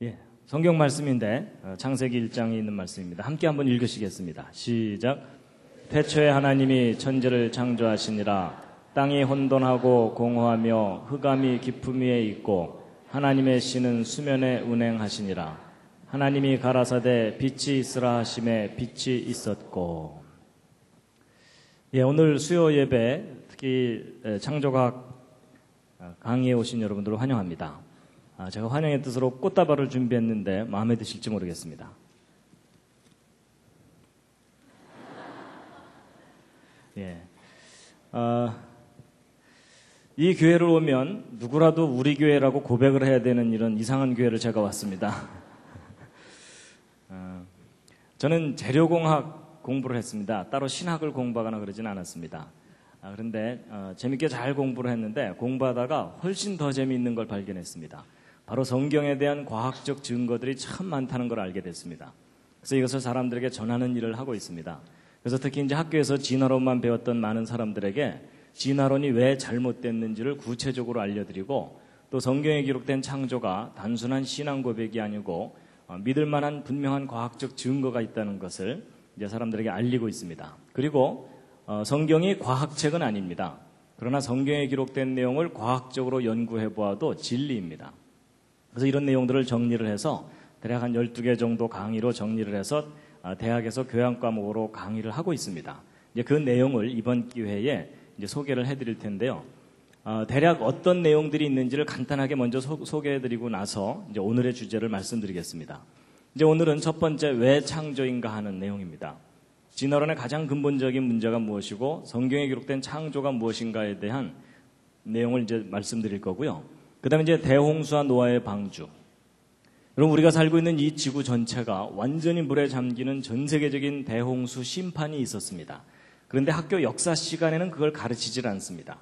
예, 성경 말씀인데 창세기 1장에 있는 말씀입니다. 함께 한번 읽으시겠습니다. 시작. 태초에 하나님이 천지를 창조하시니라. 땅이 혼돈하고 공허하며 흑암이 깊음 위에 있고 하나님의 신은 수면에 운행하시니라. 하나님이 가라사대 빛이 있으라 하심에 빛이 있었고. 예, 오늘 수요 예배 특히 창조과학 강의에 오신 여러분들을 환영합니다. 제가 환영의 뜻으로 꽃다발을 준비했는데 마음에 드실지 모르겠습니다. 예, 이 교회를 오면 누구라도 우리 교회라고 고백을 해야 되는 이런 이상한 교회를 제가 왔습니다. 저는 재료공학 공부를 했습니다. 따로 신학을 공부하거나 그러진 않았습니다. 그런데 재밌게 잘 공부를 했는데 공부하다가 훨씬 더 재미있는 걸 발견했습니다. 바로 성경에 대한 과학적 증거들이 참 많다는 걸 알게 됐습니다. 그래서 이것을 사람들에게 전하는 일을 하고 있습니다. 그래서 특히 이제 학교에서 진화론만 배웠던 많은 사람들에게 진화론이 왜 잘못됐는지를 구체적으로 알려드리고 또 성경에 기록된 창조가 단순한 신앙 고백이 아니고 믿을 만한 분명한 과학적 증거가 있다는 것을 이제 사람들에게 알리고 있습니다. 그리고 성경이 과학책은 아닙니다. 그러나 성경에 기록된 내용을 과학적으로 연구해 보아도 진리입니다. 그래서 이런 내용들을 정리를 해서 대략 한 12개 정도 강의로 정리를 해서 대학에서 교양 과목으로 강의를 하고 있습니다. 이제 그 내용을 이번 기회에 이제 소개를 해드릴 텐데요. 대략 어떤 내용들이 있는지를 간단하게 먼저 소개해드리고 나서 이제 오늘의 주제를 말씀드리겠습니다. 이제 오늘은 첫 번째 왜 창조인가 하는 내용입니다. 진화론의 가장 근본적인 문제가 무엇이고 성경에 기록된 창조가 무엇인가에 대한 내용을 이제 말씀드릴 거고요. 그 다음에 이제 대홍수와 노아의 방주. 여러분, 우리가 살고 있는 이 지구 전체가 완전히 물에 잠기는 전 세계적인 대홍수 심판이 있었습니다. 그런데 학교 역사 시간에는 그걸 가르치질 않습니다.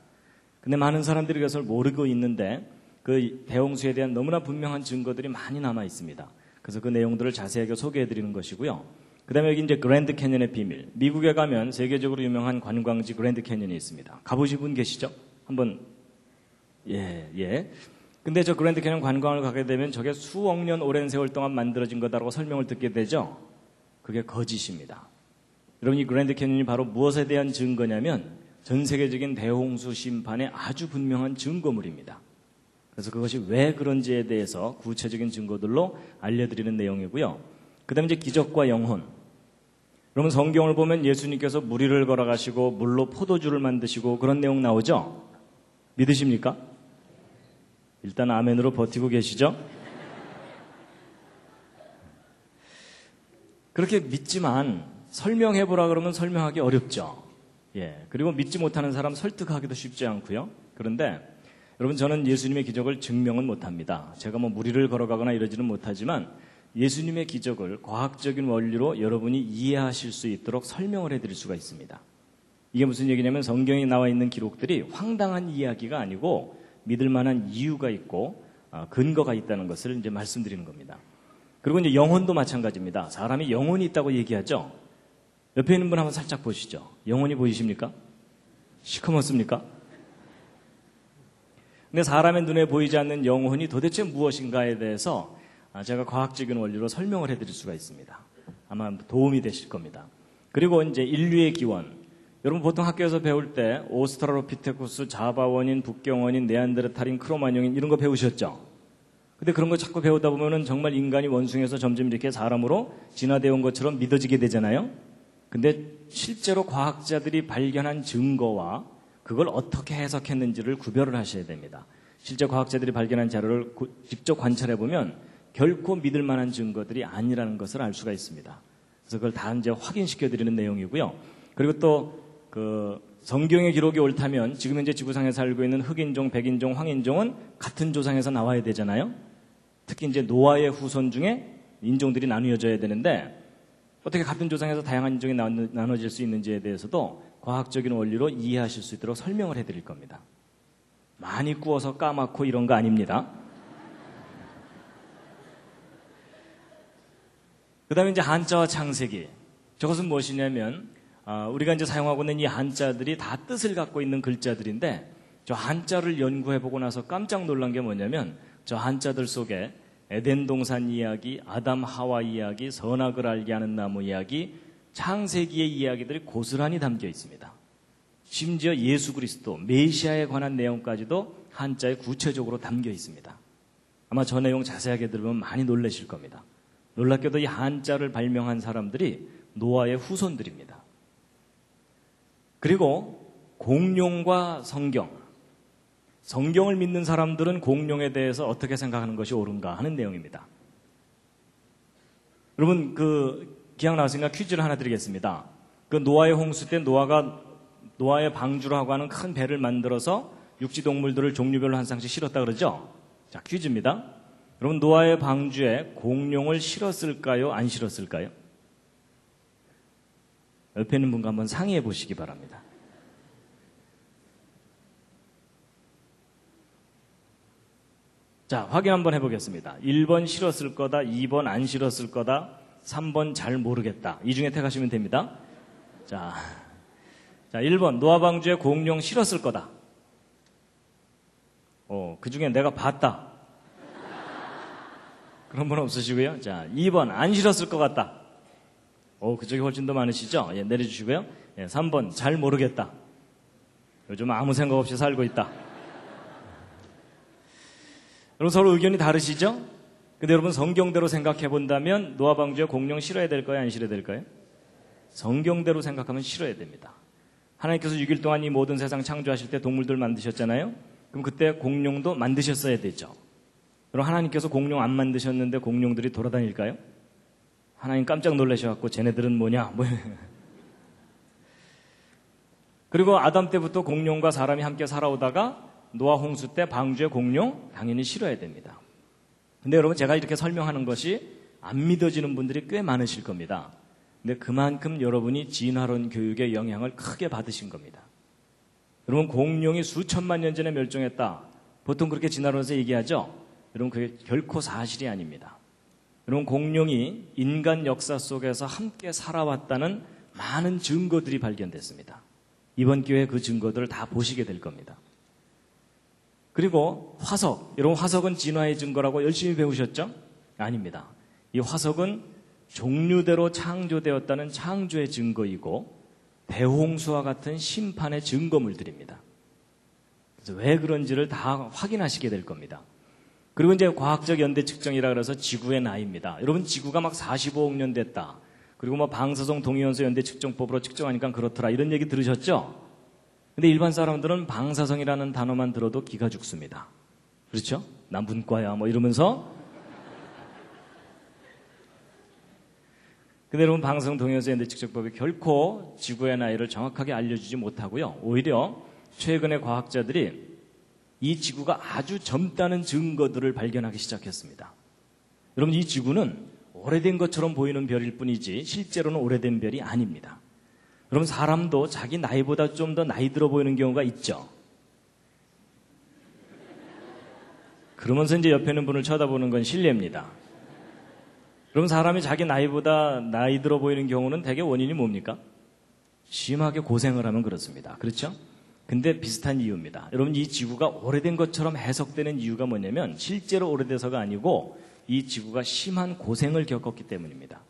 근데 많은 사람들이 그것을 모르고 있는데 그 대홍수에 대한 너무나 분명한 증거들이 많이 남아 있습니다. 그래서 그 내용들을 자세하게 소개해 드리는 것이고요. 그 다음에 여기 이제 그랜드 캐년의 비밀. 미국에 가면 세계적으로 유명한 관광지 그랜드 캐년이 있습니다. 가보신 분 계시죠? 한번, 예. 근데 저 그랜드 캐년 관광을 가게 되면 저게 수억 년 오랜 세월 동안 만들어진 거다라고 설명을 듣게 되죠? 그게 거짓입니다. 여러분, 이 그랜드 캐년이 바로 무엇에 대한 증거냐면 전 세계적인 대홍수 심판의 아주 분명한 증거물입니다. 그래서 그것이 왜 그런지에 대해서 구체적인 증거들로 알려드리는 내용이고요. 그 다음에 이제 기적과 영혼. 여러분, 성경을 보면 예수님께서 물 위를 걸어가시고 물로 포도주를 만드시고 그런 내용 나오죠? 믿으십니까? 일단 아멘으로 버티고 계시죠? 그렇게 믿지만 설명해보라 그러면 설명하기 어렵죠. 예. 그리고 믿지 못하는 사람 설득하기도 쉽지 않고요. 그런데 여러분, 저는 예수님의 기적을 증명은 못합니다. 제가 뭐 물 위를 걸어가거나 이러지는 못하지만 예수님의 기적을 과학적인 원리로 여러분이 이해하실 수 있도록 설명을 해드릴 수가 있습니다. 이게 무슨 얘기냐면 성경에 나와 있는 기록들이 황당한 이야기가 아니고 믿을 만한 이유가 있고 근거가 있다는 것을 이제 말씀드리는 겁니다. 그리고 이제 영혼도 마찬가지입니다. 사람이 영혼이 있다고 얘기하죠. 옆에 있는 분 한번 살짝 보시죠. 영혼이 보이십니까? 시커멓습니까? 근데 사람의 눈에 보이지 않는 영혼이 도대체 무엇인가에 대해서 제가 과학적인 원리로 설명을 해드릴 수가 있습니다. 아마 도움이 되실 겁니다. 그리고 이제 인류의 기원. 여러분, 보통 학교에서 배울 때 오스트랄로피테쿠스, 자바원인, 북경원인, 네안데르탈인, 크로마뇽인 이런 거 배우셨죠? 근데 그런 거 자꾸 배우다 보면은 정말 인간이 원숭이에서 점점 이렇게 사람으로 진화되어 온 것처럼 믿어지게 되잖아요? 근데 실제로 과학자들이 발견한 증거와 그걸 어떻게 해석했는지를 구별을 하셔야 됩니다. 실제 과학자들이 발견한 자료를 직접 관찰해 보면 결코 믿을 만한 증거들이 아니라는 것을 알 수가 있습니다. 그래서 그걸 다 이제 확인시켜 드리는 내용이고요. 그리고 또 성경의 기록이 옳다면 지금 현재 지구상에 살고 있는 흑인종, 백인종, 황인종은 같은 조상에서 나와야 되잖아요. 특히 이제 노아의 후손 중에 인종들이 나누어져야 되는데 어떻게 같은 조상에서 다양한 인종이 나눠질 수 있는지에 대해서도 과학적인 원리로 이해하실 수 있도록 설명을 해드릴 겁니다. 많이 구워서 까맣고 이런 거 아닙니다. 그 다음에 이제 한자와 창세기. 저것은 무엇이냐면 우리가 이제 사용하고 있는 이 한자들이 다 뜻을 갖고 있는 글자들인데 저 한자를 연구해보고 나서 깜짝 놀란 게 뭐냐면 저 한자들 속에 에덴 동산 이야기, 아담 하와 이야기, 선악을 알게 하는 나무 이야기, 창세기의 이야기들이 고스란히 담겨 있습니다. 심지어 예수 그리스도, 메시아에 관한 내용까지도 한자에 구체적으로 담겨 있습니다. 아마 저 내용 자세하게 들으면 많이 놀라실 겁니다. 놀랍게도 이 한자를 발명한 사람들이 노아의 후손들입니다. 그리고 공룡과 성경을 믿는 사람들은 공룡에 대해서 어떻게 생각하는 것이 옳은가 하는 내용입니다. 여러분 기억나시는가? 퀴즈를 하나 드리겠습니다. 노아의 홍수 때 노아의 방주라고 하는 큰 배를 만들어서 육지 동물들을 종류별로 한 쌍씩 실었다 그러죠? 자, 퀴즈입니다. 여러분, 노아의 방주에 공룡을 실었을까요? 안 실었을까요? 옆에 있는 분과 한번 상의해 보시기 바랍니다. 자, 확인 한번 해보겠습니다. 1번 실었을 거다, 2번 안 실었을 거다, 3번 잘 모르겠다. 이 중에 택하시면 됩니다. 자, 1번 노아 방주에 공룡 실었을 거다. 그 중에 내가 봤다. 그런 분 없으시고요. 자, 2번 안 실었을 것 같다. 그쪽이 훨씬 더 많으시죠? 예, 내려주시고요. 예, 3번 잘 모르겠다. 요즘 아무 생각 없이 살고 있다. 여러분 서로 의견이 다르시죠? 근데 여러분 성경대로 생각해 본다면 노아 방주에 공룡 실어야 될까요? 안 실어야 될까요? 성경대로 생각하면 실어야 됩니다. 하나님께서 6일 동안 이 모든 세상 창조하실 때 동물들 만드셨잖아요? 그럼 그때 공룡도 만드셨어야 되죠. 그럼 하나님께서 공룡 안 만드셨는데 공룡들이 돌아다닐까요? 하나님 깜짝 놀라셔갖고 쟤네들은 뭐냐? 그리고 아담 때부터 공룡과 사람이 함께 살아오다가 노아 홍수 때 방주에 공룡 당연히 실어야 됩니다. 근데 여러분 제가 이렇게 설명하는 것이 안 믿어지는 분들이 꽤 많으실 겁니다. 근데 그만큼 여러분이 진화론 교육의 영향을 크게 받으신 겁니다. 여러분 공룡이 수천만 년 전에 멸종했다. 보통 그렇게 진화론에서 얘기하죠. 여러분 그게 결코 사실이 아닙니다. 여러분 공룡이 인간 역사 속에서 함께 살아왔다는 많은 증거들이 발견됐습니다. 이번 기회에 그 증거들을 다 보시게 될 겁니다. 그리고 화석, 여러분 화석은 진화의 증거라고 열심히 배우셨죠? 아닙니다. 이 화석은 종류대로 창조되었다는 창조의 증거이고 대홍수와 같은 심판의 증거물들입니다. 그래서 왜 그런지를 다 확인하시게 될 겁니다. 그리고 이제 과학적 연대 측정이라 그래서 지구의 나이입니다. 여러분 지구가 막 45억 년 됐다. 그리고 뭐 방사성 동위원소 연대 측정법으로 측정하니까 그렇더라. 이런 얘기 들으셨죠? 근데 일반 사람들은 방사성이라는 단어만 들어도 기가 죽습니다. 그렇죠? 난 문과야 뭐 이러면서. 근데 여러분 방사성 동위원소 연대 측정법이 결코 지구의 나이를 정확하게 알려주지 못하고요. 오히려 최근에 과학자들이 이 지구가 아주 젊다는 증거들을 발견하기 시작했습니다. 여러분 이 지구는 오래된 것처럼 보이는 별일 뿐이지 실제로는 오래된 별이 아닙니다. 여러분 사람도 자기 나이보다 좀 더 나이 들어 보이는 경우가 있죠. 그러면서 이제 옆에 있는 분을 쳐다보는 건 실례입니다. 여러분 사람이 자기 나이보다 나이 들어 보이는 경우는 대개 원인이 뭡니까? 심하게 고생을 하면 그렇습니다. 그렇죠? 근데 비슷한 이유입니다. 여러분 이 지구가 오래된 것처럼 해석되는 이유가 뭐냐면 실제로 오래돼서가 아니고 이 지구가 심한 고생을 겪었기 때문입니다.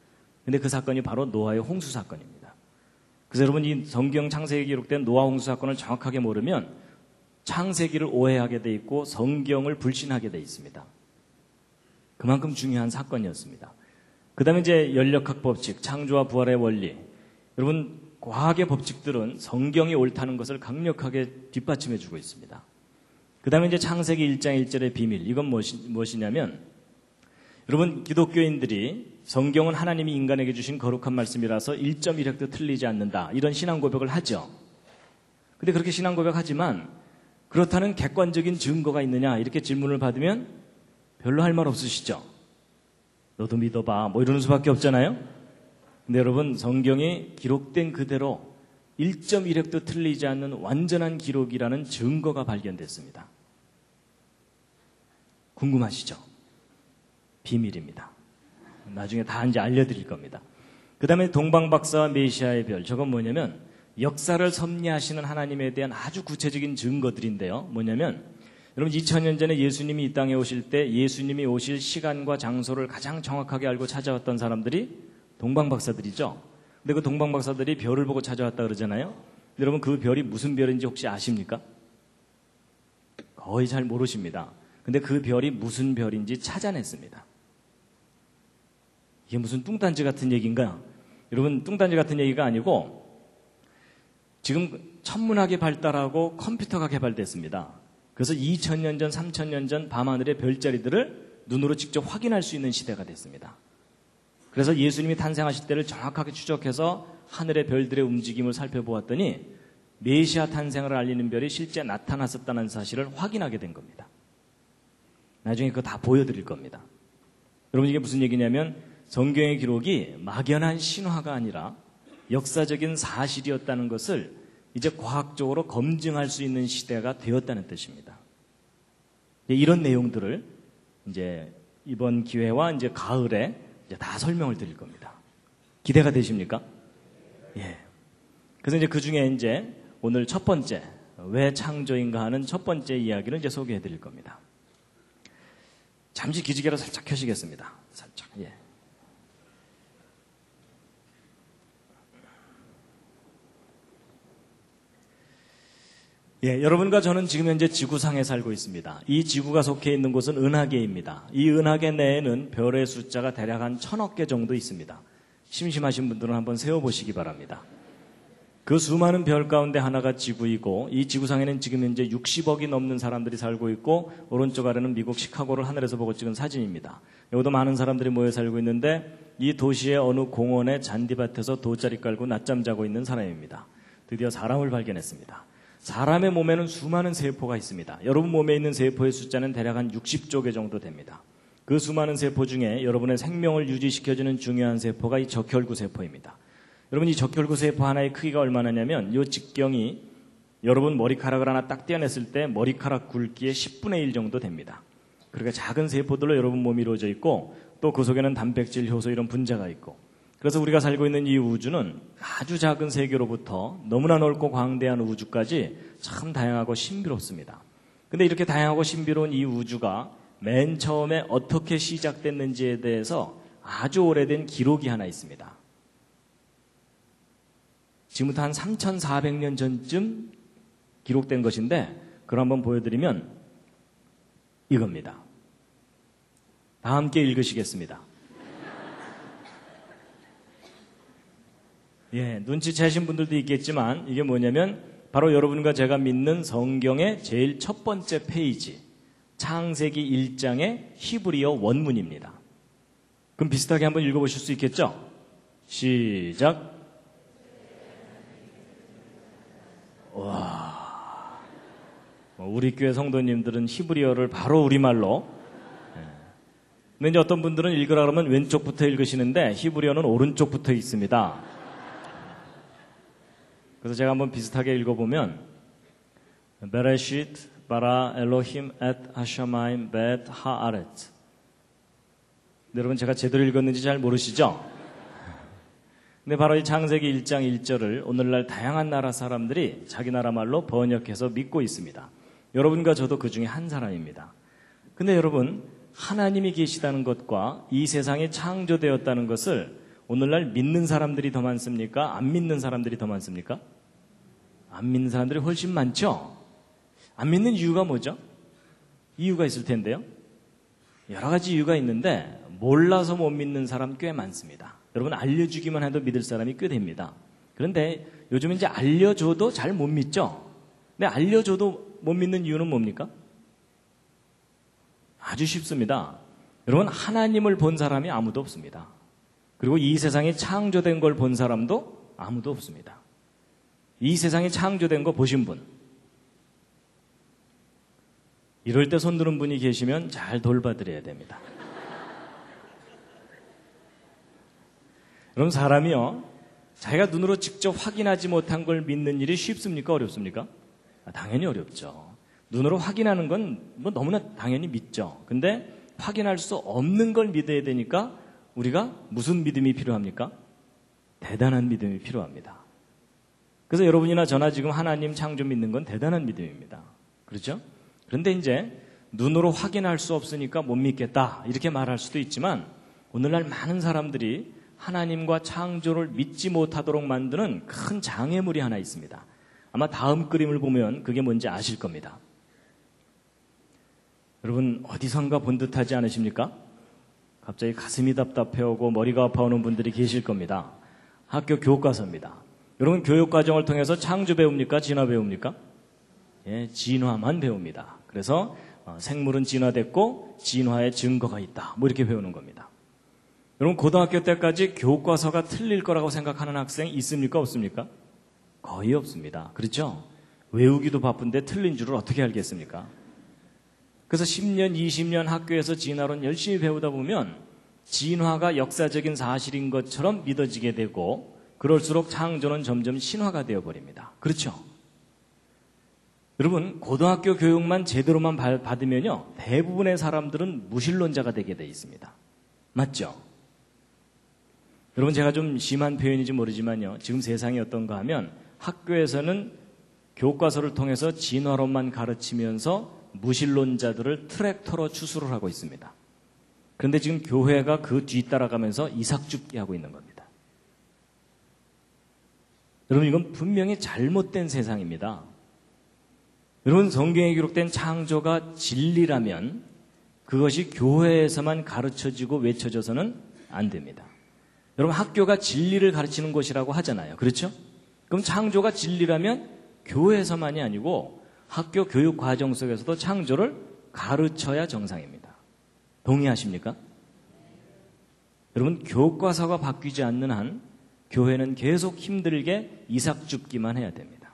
근데 그 사건이 바로 노아의 홍수 사건입니다. 그래서 여러분 이 성경 창세기에 기록된 노아 홍수 사건을 정확하게 모르면 창세기를 오해하게 돼 있고 성경을 불신하게 돼 있습니다. 그만큼 중요한 사건이었습니다. 그 다음에 이제 연력학 법칙, 창조와 부활의 원리. 여러분 과학의 법칙들은 성경이 옳다는 것을 강력하게 뒷받침해 주고 있습니다. 그 다음에 이제 창세기 1장 1절의 비밀. 이건 무엇이냐면 여러분 기독교인들이 성경은 하나님이 인간에게 주신 거룩한 말씀이라서 1.1획도 틀리지 않는다. 이런 신앙 고백을 하죠. 근데 그렇게 신앙 고백하지만 그렇다는 객관적인 증거가 있느냐 이렇게 질문을 받으면 별로 할 말 없으시죠. 너도 믿어봐 뭐 이러는 수밖에 없잖아요. 근데 여러분 성경이 기록된 그대로 1.1획도 틀리지 않는 완전한 기록이라는 증거가 발견됐습니다. 궁금하시죠? 비밀입니다. 나중에 다 이제 알려드릴 겁니다. 그 다음에 동방박사와 메시아의 별. 저건 뭐냐면 역사를 섭리하시는 하나님에 대한 아주 구체적인 증거들인데요. 뭐냐면 여러분 2000년 전에 예수님이 이 땅에 오실 때 예수님이 오실 시간과 장소를 가장 정확하게 알고 찾아왔던 사람들이 동방박사들이죠. 근데 그 동방박사들이 별을 보고 찾아왔다 그러잖아요. 여러분 그 별이 무슨 별인지 혹시 아십니까? 거의 잘 모르십니다. 근데 그 별이 무슨 별인지 찾아냈습니다. 이게 무슨 뚱딴지 같은 얘기인가? 여러분 뚱딴지 같은 얘기가 아니고 지금 천문학이 발달하고 컴퓨터가 개발됐습니다. 그래서 2000년 전, 3000년 전 밤하늘의 별자리들을 눈으로 직접 확인할 수 있는 시대가 됐습니다. 그래서 예수님이 탄생하실 때를 정확하게 추적해서 하늘의 별들의 움직임을 살펴보았더니 메시아 탄생을 알리는 별이 실제 나타났었다는 사실을 확인하게 된 겁니다. 나중에 그거 다 보여드릴 겁니다. 여러분 이게 무슨 얘기냐면 성경의 기록이 막연한 신화가 아니라 역사적인 사실이었다는 것을 이제 과학적으로 검증할 수 있는 시대가 되었다는 뜻입니다. 이런 내용들을 이제 이번 기회와 이제 가을에 이제 다 설명을 드릴 겁니다. 기대가 되십니까? 예. 그래서 이제 그 중에 이제 오늘 첫 번째, 왜 창조인가 하는 첫 번째 이야기를 이제 소개해 드릴 겁니다. 잠시 기지개를 살짝 켜시겠습니다. 살짝, 예. 예, 여러분과 저는 지금 현재 지구상에 살고 있습니다. 이 지구가 속해 있는 곳은 은하계입니다. 이 은하계 내에는 별의 숫자가 대략 한 1000억 개 정도 있습니다. 심심하신 분들은 한번 세어보시기 바랍니다. 그 수많은 별 가운데 하나가 지구이고 이 지구상에는 지금 현재 60억이 넘는 사람들이 살고 있고 오른쪽 아래는 미국 시카고를 하늘에서 보고 찍은 사진입니다. 여기도 많은 사람들이 모여 살고 있는데 이 도시의 어느 공원의 잔디밭에서 돗자리 깔고 낮잠 자고 있는 사람입니다. 드디어 사람을 발견했습니다. 사람의 몸에는 수많은 세포가 있습니다. 여러분 몸에 있는 세포의 숫자는 대략 한 60조 개 정도 됩니다. 그 수많은 세포 중에 여러분의 생명을 유지시켜주는 중요한 세포가 이 적혈구 세포입니다. 여러분 이 적혈구 세포 하나의 크기가 얼마나냐면 이 직경이 여러분 머리카락을 하나 딱 떼어냈을 때 머리카락 굵기의 10분의 1 정도 됩니다. 그러니까 작은 세포들로 여러분 몸이 이루어져 있고 또 그 속에는 단백질, 효소 이런 분자가 있고 그래서 우리가 살고 있는 이 우주는 아주 작은 세계로부터 너무나 넓고 광대한 우주까지 참 다양하고 신비롭습니다. 근데 이렇게 다양하고 신비로운 이 우주가 맨 처음에 어떻게 시작됐는지에 대해서 아주 오래된 기록이 하나 있습니다. 지금부터 한 3400년 전쯤 기록된 것인데 그걸 한번 보여드리면 이겁니다. 다 함께 읽으시겠습니다. 예, 눈치채신 분들도 있겠지만 이게 뭐냐면 바로 여러분과 제가 믿는 성경의 제일 첫 번째 페이지 창세기 1장의 히브리어 원문입니다. 그럼 비슷하게 한번 읽어보실 수 있겠죠? 시작. 와, 우리 교회 성도님들은 히브리어를 바로 우리말로 근데 이제 어떤 분들은 읽으라 그러면 왼쪽부터 읽으시는데 히브리어는 오른쪽부터 있습니다. 그래서 제가 한번 비슷하게 읽어보면 베레시트 바라 엘로힘 엣 하샤마임 벳 하아렛. 여러분 제가 제대로 읽었는지 잘 모르시죠? 근데 바로 이 창세기 1장 1절을 오늘날 다양한 나라 사람들이 자기 나라 말로 번역해서 믿고 있습니다. 여러분과 저도 그 중에 한 사람입니다. 근데 여러분 하나님이 계시다는 것과 이 세상이 창조되었다는 것을 오늘날 믿는 사람들이 더 많습니까? 안 믿는 사람들이 더 많습니까? 안 믿는 사람들이 훨씬 많죠? 안 믿는 이유가 뭐죠? 이유가 있을 텐데요. 여러 가지 이유가 있는데 몰라서 못 믿는 사람 꽤 많습니다. 여러분 알려주기만 해도 믿을 사람이 꽤 됩니다. 그런데 요즘 이제 알려줘도 잘 못 믿죠? 근데 알려줘도 못 믿는 이유는 뭡니까? 아주 쉽습니다. 여러분 하나님을 본 사람이 아무도 없습니다. 그리고 이 세상이 창조된 걸 본 사람도 아무도 없습니다. 이 세상이 창조된 거 보신 분. 이럴 때 손 드는 분이 계시면 잘 돌봐드려야 됩니다. 여러분 사람이요. 자기가 눈으로 직접 확인하지 못한 걸 믿는 일이 쉽습니까? 어렵습니까? 당연히 어렵죠. 눈으로 확인하는 건 뭐 너무나 당연히 믿죠. 근데 확인할 수 없는 걸 믿어야 되니까 우리가 무슨 믿음이 필요합니까? 대단한 믿음이 필요합니다. 그래서 여러분이나 저나 지금 하나님 창조 믿는 건 대단한 믿음입니다. 그렇죠? 그런데 이제 눈으로 확인할 수 없으니까 못 믿겠다 이렇게 말할 수도 있지만 오늘날 많은 사람들이 하나님과 창조를 믿지 못하도록 만드는 큰 장애물이 하나 있습니다. 아마 다음 그림을 보면 그게 뭔지 아실 겁니다. 여러분 어디선가 본 듯하지 않으십니까? 갑자기 가슴이 답답해오고 머리가 아파오는 분들이 계실 겁니다. 학교 교과서입니다. 여러분 교육과정을 통해서 창조 배웁니까? 진화 배웁니까? 예, 진화만 배웁니다. 그래서 생물은 진화됐고 진화의 증거가 있다. 뭐 이렇게 배우는 겁니다. 여러분 고등학교 때까지 교과서가 틀릴 거라고 생각하는 학생 있습니까? 없습니까? 거의 없습니다. 그렇죠? 외우기도 바쁜데 틀린 줄을 어떻게 알겠습니까? 그래서 10년, 20년 학교에서 진화론 열심히 배우다 보면 진화가 역사적인 사실인 것처럼 믿어지게 되고 그럴수록 창조는 점점 신화가 되어버립니다. 그렇죠? 여러분 고등학교 교육만 제대로만 받으면요 대부분의 사람들은 무신론자가 되게 돼 있습니다. 맞죠? 여러분 제가 좀 심한 표현인지 모르지만요 지금 세상이 어떤가 하면 학교에서는 교과서를 통해서 진화론만 가르치면서 무신론자들을 트랙터로 추수를 하고 있습니다. 그런데 지금 교회가 그 뒤따라가면서 이삭죽게 하고 있는 겁니다. 여러분 이건 분명히 잘못된 세상입니다. 여러분 성경에 기록된 창조가 진리라면 그것이 교회에서만 가르쳐지고 외쳐져서는 안 됩니다. 여러분 학교가 진리를 가르치는 곳이라고 하잖아요. 그렇죠? 그럼 창조가 진리라면 교회에서만이 아니고 학교 교육 과정 속에서도 창조를 가르쳐야 정상입니다. 동의하십니까? 여러분 교과서가 바뀌지 않는 한 교회는 계속 힘들게 이삭 줍기만 해야 됩니다.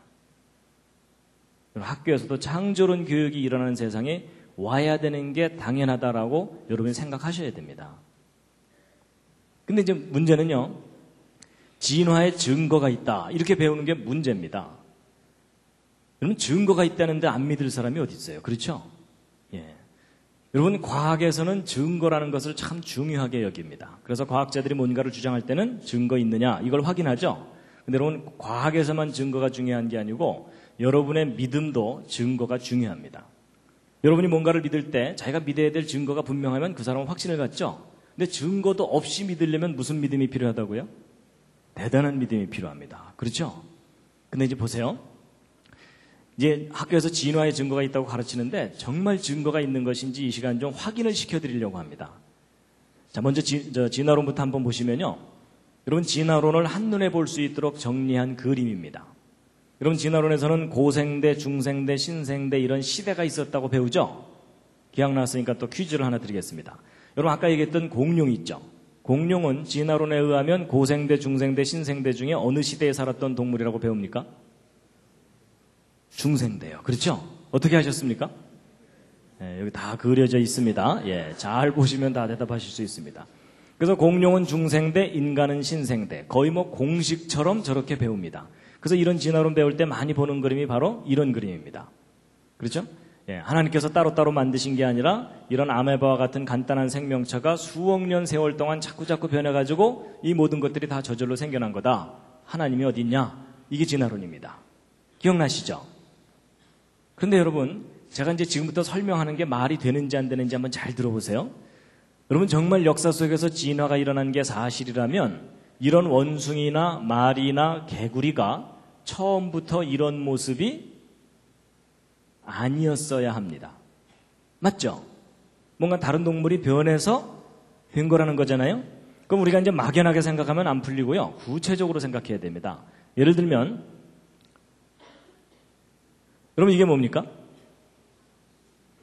학교에서도 창조론 교육이 일어나는 세상에 와야 되는 게 당연하다라고 여러분이 생각하셔야 됩니다. 근데 이제 문제는요, 진화의 증거가 있다. 이렇게 배우는 게 문제입니다. 여러분, 증거가 있다는데 안 믿을 사람이 어디 있어요? 그렇죠? 예. 여러분, 과학에서는 증거라는 것을 참 중요하게 여깁니다. 그래서 과학자들이 뭔가를 주장할 때는 증거 있느냐, 이걸 확인하죠? 근데 여러분, 과학에서만 증거가 중요한 게 아니고 여러분의 믿음도 증거가 중요합니다. 여러분이 뭔가를 믿을 때 자기가 믿어야 될 증거가 분명하면 그 사람은 확신을 갖죠? 근데 증거도 없이 믿으려면 무슨 믿음이 필요하다고요? 대단한 믿음이 필요합니다. 그렇죠? 근데 이제 보세요. 이제 학교에서 진화의 증거가 있다고 가르치는데 정말 증거가 있는 것인지 이 시간 좀 확인을 시켜드리려고 합니다. 자, 먼저 진화론부터 한번 보시면요. 여러분, 진화론을 한눈에 볼 수 있도록 정리한 그림입니다. 여러분, 진화론에서는 고생대, 중생대, 신생대 이런 시대가 있었다고 배우죠? 기억났으니까 또 퀴즈를 하나 드리겠습니다. 여러분, 아까 얘기했던 공룡 있죠? 공룡은 진화론에 의하면 고생대, 중생대, 신생대 중에 어느 시대에 살았던 동물이라고 배웁니까? 중생대요. 그렇죠? 어떻게 하셨습니까? 예, 여기 다 그려져 있습니다. 예, 잘 보시면 다 대답하실 수 있습니다. 그래서 공룡은 중생대, 인간은 신생대. 거의 뭐 공식처럼 저렇게 배웁니다. 그래서 이런 진화론 배울 때 많이 보는 그림이 바로 이런 그림입니다. 그렇죠? 예, 하나님께서 따로따로 만드신 게 아니라 이런 아메바와 같은 간단한 생명체가 수억 년 세월 동안 자꾸자꾸 변해가지고 이 모든 것들이 다 저절로 생겨난 거다. 하나님이 어디 있냐? 이게 진화론입니다. 기억나시죠? 그런데 여러분, 제가 이제 지금부터 설명하는 게 말이 되는지 안 되는지 한번 잘 들어보세요. 여러분, 정말 역사 속에서 진화가 일어난 게 사실이라면 이런 원숭이나 말이나 개구리가 처음부터 이런 모습이 아니었어야 합니다. 맞죠? 뭔가 다른 동물이 변해서 된 거라는 거잖아요? 그럼 우리가 이제 막연하게 생각하면 안 풀리고요. 구체적으로 생각해야 됩니다. 예를 들면, 여러분 이게 뭡니까?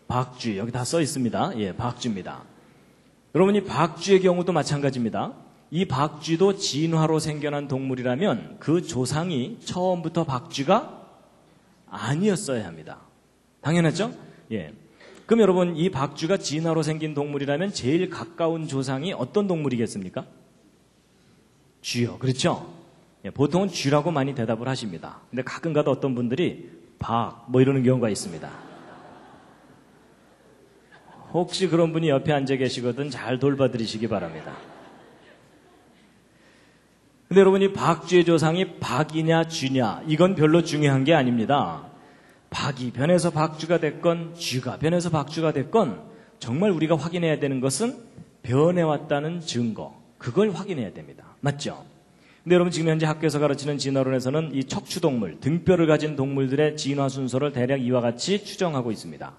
박쥐. 여기 다 써 있습니다. 예, 박쥐입니다. 여러분 이 박쥐의 경우도 마찬가지입니다. 이 박쥐도 진화로 생겨난 동물이라면 그 조상이 처음부터 박쥐가 아니었어야 합니다. 당연하죠? 예. 그럼 여러분 이 박쥐가 진화로 생긴 동물이라면 제일 가까운 조상이 어떤 동물이겠습니까? 쥐요. 그렇죠? 예, 보통은 쥐라고 많이 대답을 하십니다. 근데 가끔가다 어떤 분들이 뭐 이러는 경우가 있습니다. 혹시 그런 분이 옆에 앉아 계시거든 잘 돌봐드리시기 바랍니다. 근데 여러분 이 박쥐의 조상이 박이냐 쥐냐 이건 별로 중요한 게 아닙니다. 박이 변해서 박쥐가 됐건 쥐가 변해서 박쥐가 됐건 정말 우리가 확인해야 되는 것은 변해왔다는 증거, 그걸 확인해야 됩니다. 맞죠? 근데 여러분 지금 현재 학교에서 가르치는 진화론에서는 이 척추동물, 등뼈를 가진 동물들의 진화 순서를 대략 이와 같이 추정하고 있습니다.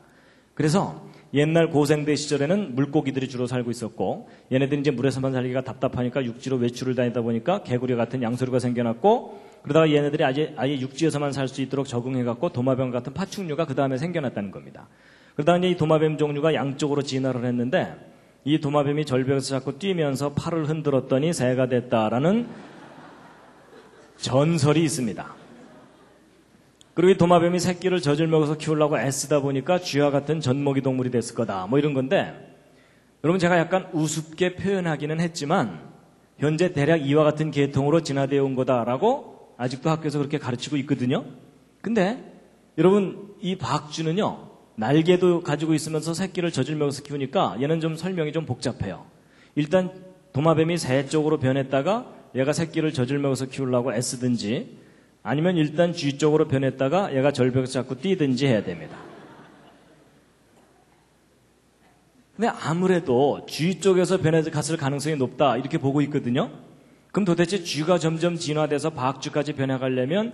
그래서 옛날 고생대 시절에는 물고기들이 주로 살고 있었고 얘네들이 이제 물에서만 살기가 답답하니까 육지로 외출을 다니다 보니까 개구리 같은 양서류가 생겨났고 그러다가 얘네들이 아예 육지에서만 살 수 있도록 적응해갖고 도마뱀 같은 파충류가 그 다음에 생겨났다는 겁니다. 그러다가 이제 이 도마뱀 종류가 양쪽으로 진화를 했는데 이 도마뱀이 절벽에서 자꾸 뛰면서 팔을 흔들었더니 새가 됐다라는 전설이 있습니다. 그리고 이 도마뱀이 새끼를 젖을 먹어서 키우려고 애쓰다 보니까 쥐와 같은 젖먹이 동물이 됐을 거다. 뭐 이런 건데 여러분 제가 약간 우습게 표현하기는 했지만 현재 대략 이와 같은 계통으로 진화되어 온 거다라고 아직도 학교에서 그렇게 가르치고 있거든요. 근데 여러분 이 박쥐는요. 날개도 가지고 있으면서 새끼를 젖을 먹어서 키우니까 얘는 좀 설명이 좀 복잡해요. 일단 도마뱀이 새 쪽으로 변했다가 얘가 새끼를 젖을 먹어서 키우려고 애쓰든지 아니면 일단 쥐 쪽으로 변했다가 얘가 절벽에서 자꾸 뛰든지 해야 됩니다. 근데 아무래도 쥐 쪽에서 변해서 갔을 가능성이 높다 이렇게 보고 있거든요. 그럼 도대체 쥐가 점점 진화돼서 박쥐까지 변해가려면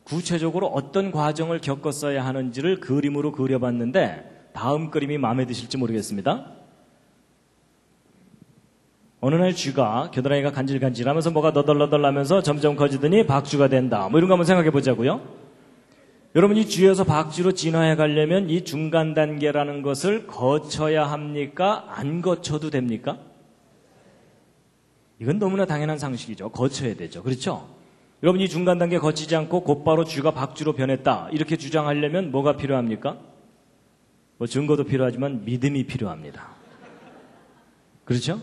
구체적으로 어떤 과정을 겪었어야 하는지를 그림으로 그려봤는데 다음 그림이 마음에 드실지 모르겠습니다. 어느 날 쥐가 겨드랑이가 간질간질하면서 뭐가 너덜너덜하면서 점점 커지더니 박쥐가 된다. 뭐 이런 거 한번 생각해 보자고요. 여러분 이 쥐에서 박쥐로 진화해 가려면 이 중간 단계라는 것을 거쳐야 합니까? 안 거쳐도 됩니까? 이건 너무나 당연한 상식이죠. 거쳐야 되죠. 그렇죠? 여러분 이 중간 단계 거치지 않고 곧바로 쥐가 박쥐로 변했다. 이렇게 주장하려면 뭐가 필요합니까? 뭐 증거도 필요하지만 믿음이 필요합니다. 그렇죠?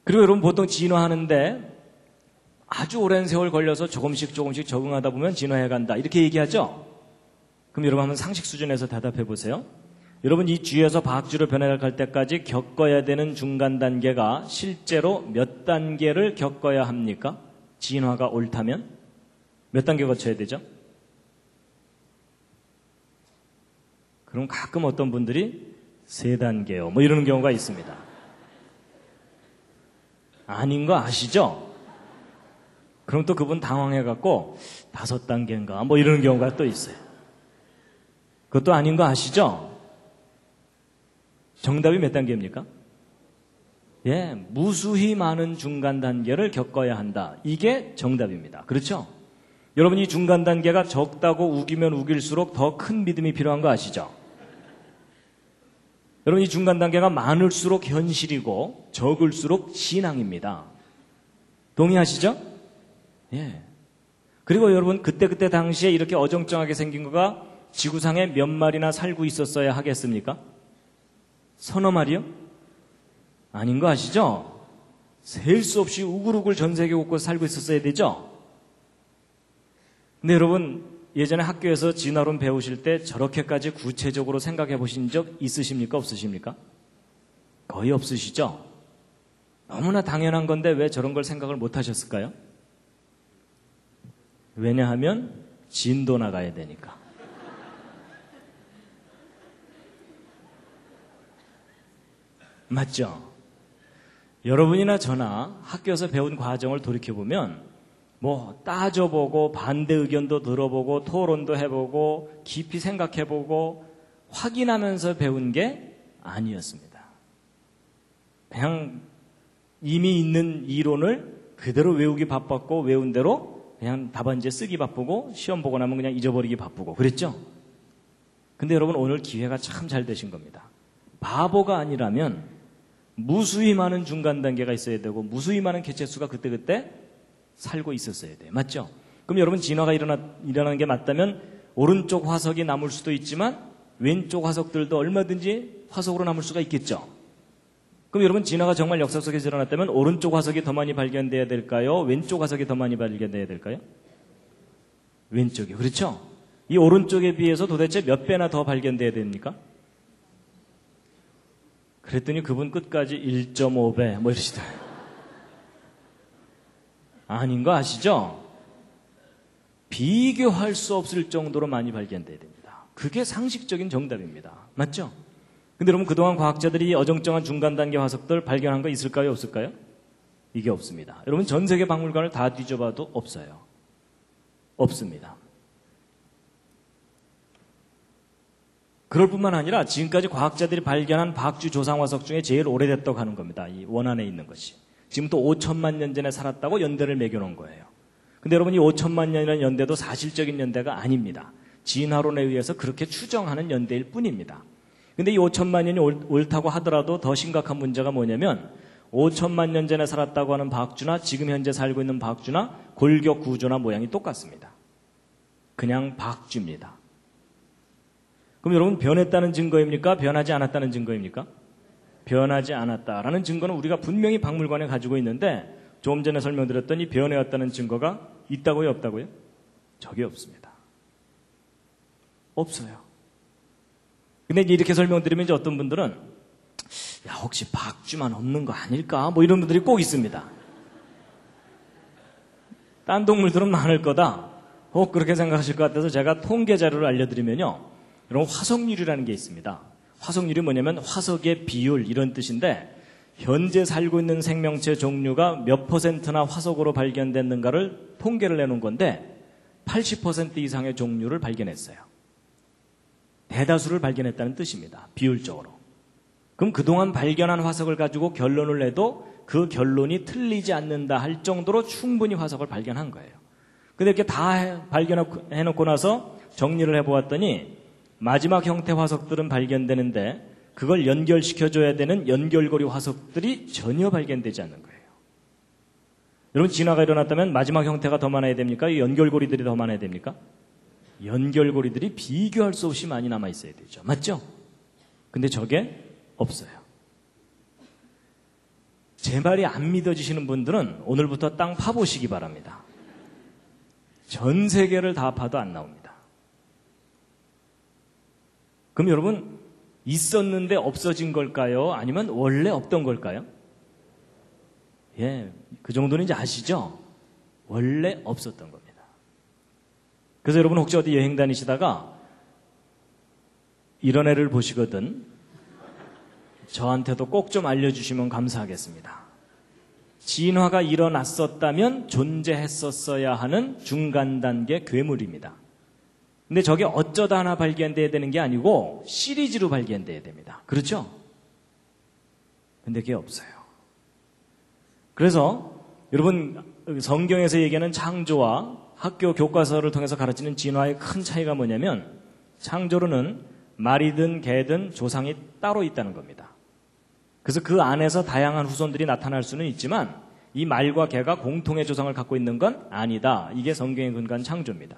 그리고 여러분 보통 진화하는데 아주 오랜 세월 걸려서 조금씩 적응하다 보면 진화해 간다. 이렇게 얘기하죠? 그럼 여러분 한번 상식 수준에서 대답해 보세요. 여러분 이 쥐에서 박쥐로 변해갈 때까지 겪어야 되는 중간 단계가 실제로 몇 단계를 겪어야 합니까? 진화가 옳다면? 몇 단계 거쳐야 되죠? 그럼 가끔 어떤 분들이 3단계요. 뭐 이러는 경우가 있습니다. 아닌 거 아시죠? 그럼 또 그분 당황해갖고 5단계인가 뭐 이러는 경우가 또 있어요. 그것도 아닌 거 아시죠? 정답이 몇 단계입니까? 예, 무수히 많은 중간 단계를 겪어야 한다. 이게 정답입니다. 그렇죠? 여러분 이 중간 단계가 적다고 우기면 우길수록 더 큰 믿음이 필요한 거 아시죠? 여러분 이 중간 단계가 많을수록 현실이고 적을수록 신앙입니다. 동의하시죠? 예. 그리고 여러분 그때 당시에 이렇게 어정쩡하게 생긴 거가 지구상에 몇 마리나 살고 있었어야 하겠습니까? 서너 마리요? 아닌 거 아시죠? 셀 수 없이 우글우글 전 세계 곳곳 살고 있었어야 되죠? 근데 여러분 예전에 학교에서 진화론 배우실 때 저렇게까지 구체적으로 생각해 보신 적 있으십니까? 없으십니까? 거의 없으시죠? 너무나 당연한 건데 왜 저런 걸 생각을 못 하셨을까요? 왜냐하면 진도 나가야 되니까. 맞죠? 여러분이나 저나 학교에서 배운 과정을 돌이켜보면 뭐 따져보고 반대 의견도 들어보고 토론도 해보고 깊이 생각해보고 확인하면서 배운 게 아니었습니다. 그냥 이미 있는 이론을 그대로 외우기 바빴고 외운 대로 그냥 답안지에 쓰기 바쁘고 시험 보고 나면 그냥 잊어버리기 바쁘고 그랬죠? 근데 여러분 오늘 기회가 참 잘 되신 겁니다. 바보가 아니라면 무수히 많은 중간 단계가 있어야 되고 무수히 많은 개체수가 그때그때 살고 있었어야 돼요. 맞죠? 그럼 여러분 진화가 일어나는 게 맞다면 오른쪽 화석이 남을 수도 있지만 왼쪽 화석들도 얼마든지 화석으로 남을 수가 있겠죠. 그럼 여러분 진화가 정말 역사 속에서 일어났다면 오른쪽 화석이 더 많이 발견돼야 될까요? 왼쪽 화석이 더 많이 발견돼야 될까요? 왼쪽이요. 그렇죠? 이 오른쪽에 비해서 도대체 몇 배나 더 발견돼야 됩니까? 그랬더니 그분 끝까지 1.5배 뭐 이러시더라고요. 아닌 거 아시죠? 비교할 수 없을 정도로 많이 발견돼야 됩니다. 그게 상식적인 정답입니다. 맞죠? 근데 여러분 그동안 과학자들이 어정쩡한 중간 단계 화석들 발견한 거 있을까요? 없을까요? 이게 없습니다. 여러분 전 세계 박물관을 다 뒤져봐도 없어요. 없습니다. 그럴 뿐만 아니라 지금까지 과학자들이 발견한 박쥐 조상 화석 중에 제일 오래됐다고 하는 겁니다. 이 원안에 있는 것이. 지금부터 5천만 년 전에 살았다고 연대를 매겨놓은 거예요. 근데 여러분 이 5천만 년이라는 연대도 사실적인 연대가 아닙니다. 진화론에 의해서 그렇게 추정하는 연대일 뿐입니다. 근데 이 5천만 년이 옳다고 하더라도 더 심각한 문제가 뭐냐면 5천만 년 전에 살았다고 하는 박쥐나 지금 현재 살고 있는 박쥐나 골격 구조나 모양이 똑같습니다. 그냥 박쥐입니다. 그럼 여러분 변했다는 증거입니까? 변하지 않았다는 증거입니까? 변하지 않았다라는 증거는 우리가 분명히 박물관에 가지고 있는데 조금 전에 설명드렸더니 변해왔다는 증거가 있다고요? 없다고요? 저게 없습니다. 없어요. 근데 이렇게 설명드리면 이제 어떤 분들은 야 혹시 박쥐만 없는 거 아닐까? 뭐 이런 분들이 꼭 있습니다. 딴 동물들은 많을 거다. 혹 그렇게 생각하실 것 같아서 제가 통계 자료를 알려드리면요. 이런 화석률이라는 게 있습니다. 화석률이 뭐냐면 화석의 비율 이런 뜻인데 현재 살고 있는 생명체 종류가 몇 %나 화석으로 발견됐는가를 통계를 내놓은 건데 80% 이상의 종류를 발견했어요. 대다수를 발견했다는 뜻입니다. 비율적으로. 그럼 그동안 발견한 화석을 가지고 결론을 내도 그 결론이 틀리지 않는다 할 정도로 충분히 화석을 발견한 거예요. 근데 이렇게 다 발견해놓고 나서 정리를 해보았더니 마지막 형태 화석들은 발견되는데 그걸 연결시켜줘야 되는 연결고리 화석들이 전혀 발견되지 않는 거예요. 여러분 진화가 일어났다면 마지막 형태가 더 많아야 됩니까? 연결고리들이 더 많아야 됩니까? 연결고리들이 비교할 수 없이 많이 남아있어야 되죠. 맞죠? 근데 저게 없어요. 제 말이 안 믿어지시는 분들은 오늘부터 땅 파보시기 바랍니다. 전 세계를 다 파도 안 나옵니다. 그럼 여러분 있었는데 없어진 걸까요? 아니면 원래 없던 걸까요? 예, 그 정도는 이제 아시죠? 원래 없었던 겁니다. 그래서 여러분 혹시 어디 여행 다니시다가 이런 애를 보시거든 저한테도 꼭 좀 알려주시면 감사하겠습니다. 진화가 일어났었다면 존재했었어야 하는 중간 단계 괴물입니다. 근데 저게 어쩌다 하나 발견돼야 되는 게 아니고 시리즈로 발견돼야 됩니다. 그렇죠? 근데 그게 없어요. 그래서 여러분 성경에서 얘기하는 창조와 학교 교과서를 통해서 가르치는 진화의 큰 차이가 뭐냐면 창조로는 말이든 개든 조상이 따로 있다는 겁니다. 그래서 그 안에서 다양한 후손들이 나타날 수는 있지만 이 말과 개가 공통의 조상을 갖고 있는 건 아니다. 이게 성경에 근거한 창조입니다.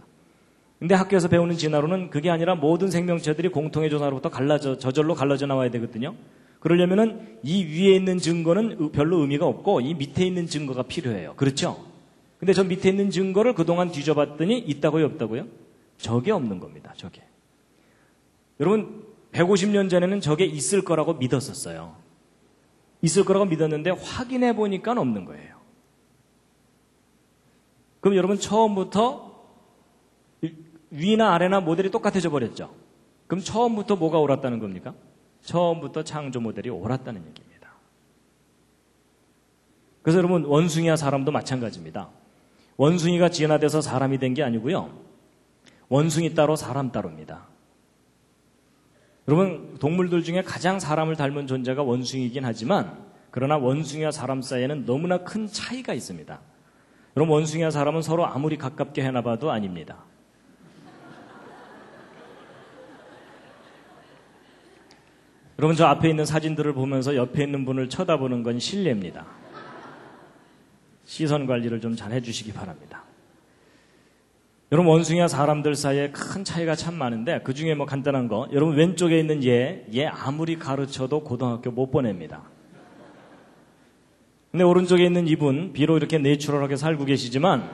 근데 학교에서 배우는 진화로는 그게 아니라 모든 생명체들이 공통의 조상으로부터 저절로 갈라져 나와야 되거든요. 그러려면은 이 위에 있는 증거는 별로 의미가 없고 이 밑에 있는 증거가 필요해요. 그렇죠? 근데 저 밑에 있는 증거를 그동안 뒤져봤더니 있다고요? 없다고요? 저게 없는 겁니다. 저게. 여러분 150년 전에는 저게 있을 거라고 믿었었어요. 있을 거라고 믿었는데 확인해 보니까 없는 거예요. 그럼 여러분 처음부터 위나 아래나 모델이 똑같아져 버렸죠. 그럼 처음부터 뭐가 옳았다는 겁니까? 처음부터 창조 모델이 옳았다는 얘기입니다. 그래서 여러분 원숭이와 사람도 마찬가지입니다. 원숭이가 진화돼서 사람이 된 게 아니고요. 원숭이 따로 사람 따로입니다. 여러분 동물들 중에 가장 사람을 닮은 존재가 원숭이긴 하지만 그러나 원숭이와 사람 사이에는 너무나 큰 차이가 있습니다. 여러분 원숭이와 사람은 서로 아무리 가깝게 해놔봐도 아닙니다. 여러분 저 앞에 있는 사진들을 보면서 옆에 있는 분을 쳐다보는 건 실례입니다. 시선 관리를 좀 잘 해주시기 바랍니다. 여러분 원숭이와 사람들 사이에 큰 차이가 참 많은데 그중에 뭐 간단한 거 여러분 왼쪽에 있는 얘 아무리 가르쳐도 고등학교 못 보냅니다. 근데 오른쪽에 있는 이분 비록 이렇게 내추럴하게 살고 계시지만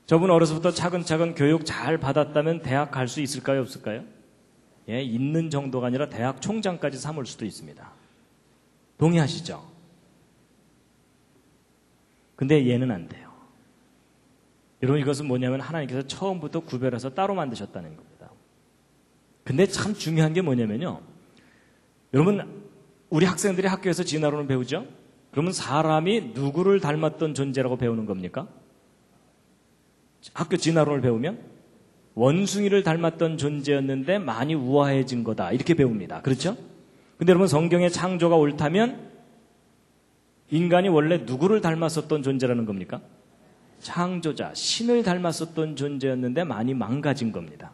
저분 어려서부터 차근차근 교육 잘 받았다면 대학 갈 수 있을까요? 없을까요? 예, 있는 정도가 아니라 대학 총장까지 삼을 수도 있습니다. 동의하시죠? 근데 얘는 안 돼요. 여러분 이것은 뭐냐면 하나님께서 처음부터 구별해서 따로 만드셨다는 겁니다. 근데 참 중요한 게 뭐냐면요. 여러분 우리 학생들이 학교에서 진화론을 배우죠? 그러면 사람이 누구를 닮았던 존재라고 배우는 겁니까? 학교 진화론을 배우면 원숭이를 닮았던 존재였는데 많이 우아해진 거다 이렇게 배웁니다. 그렇죠? 근데 여러분 성경의 창조가 옳다면 인간이 원래 누구를 닮았었던 존재라는 겁니까? 창조자, 신을 닮았었던 존재였는데 많이 망가진 겁니다.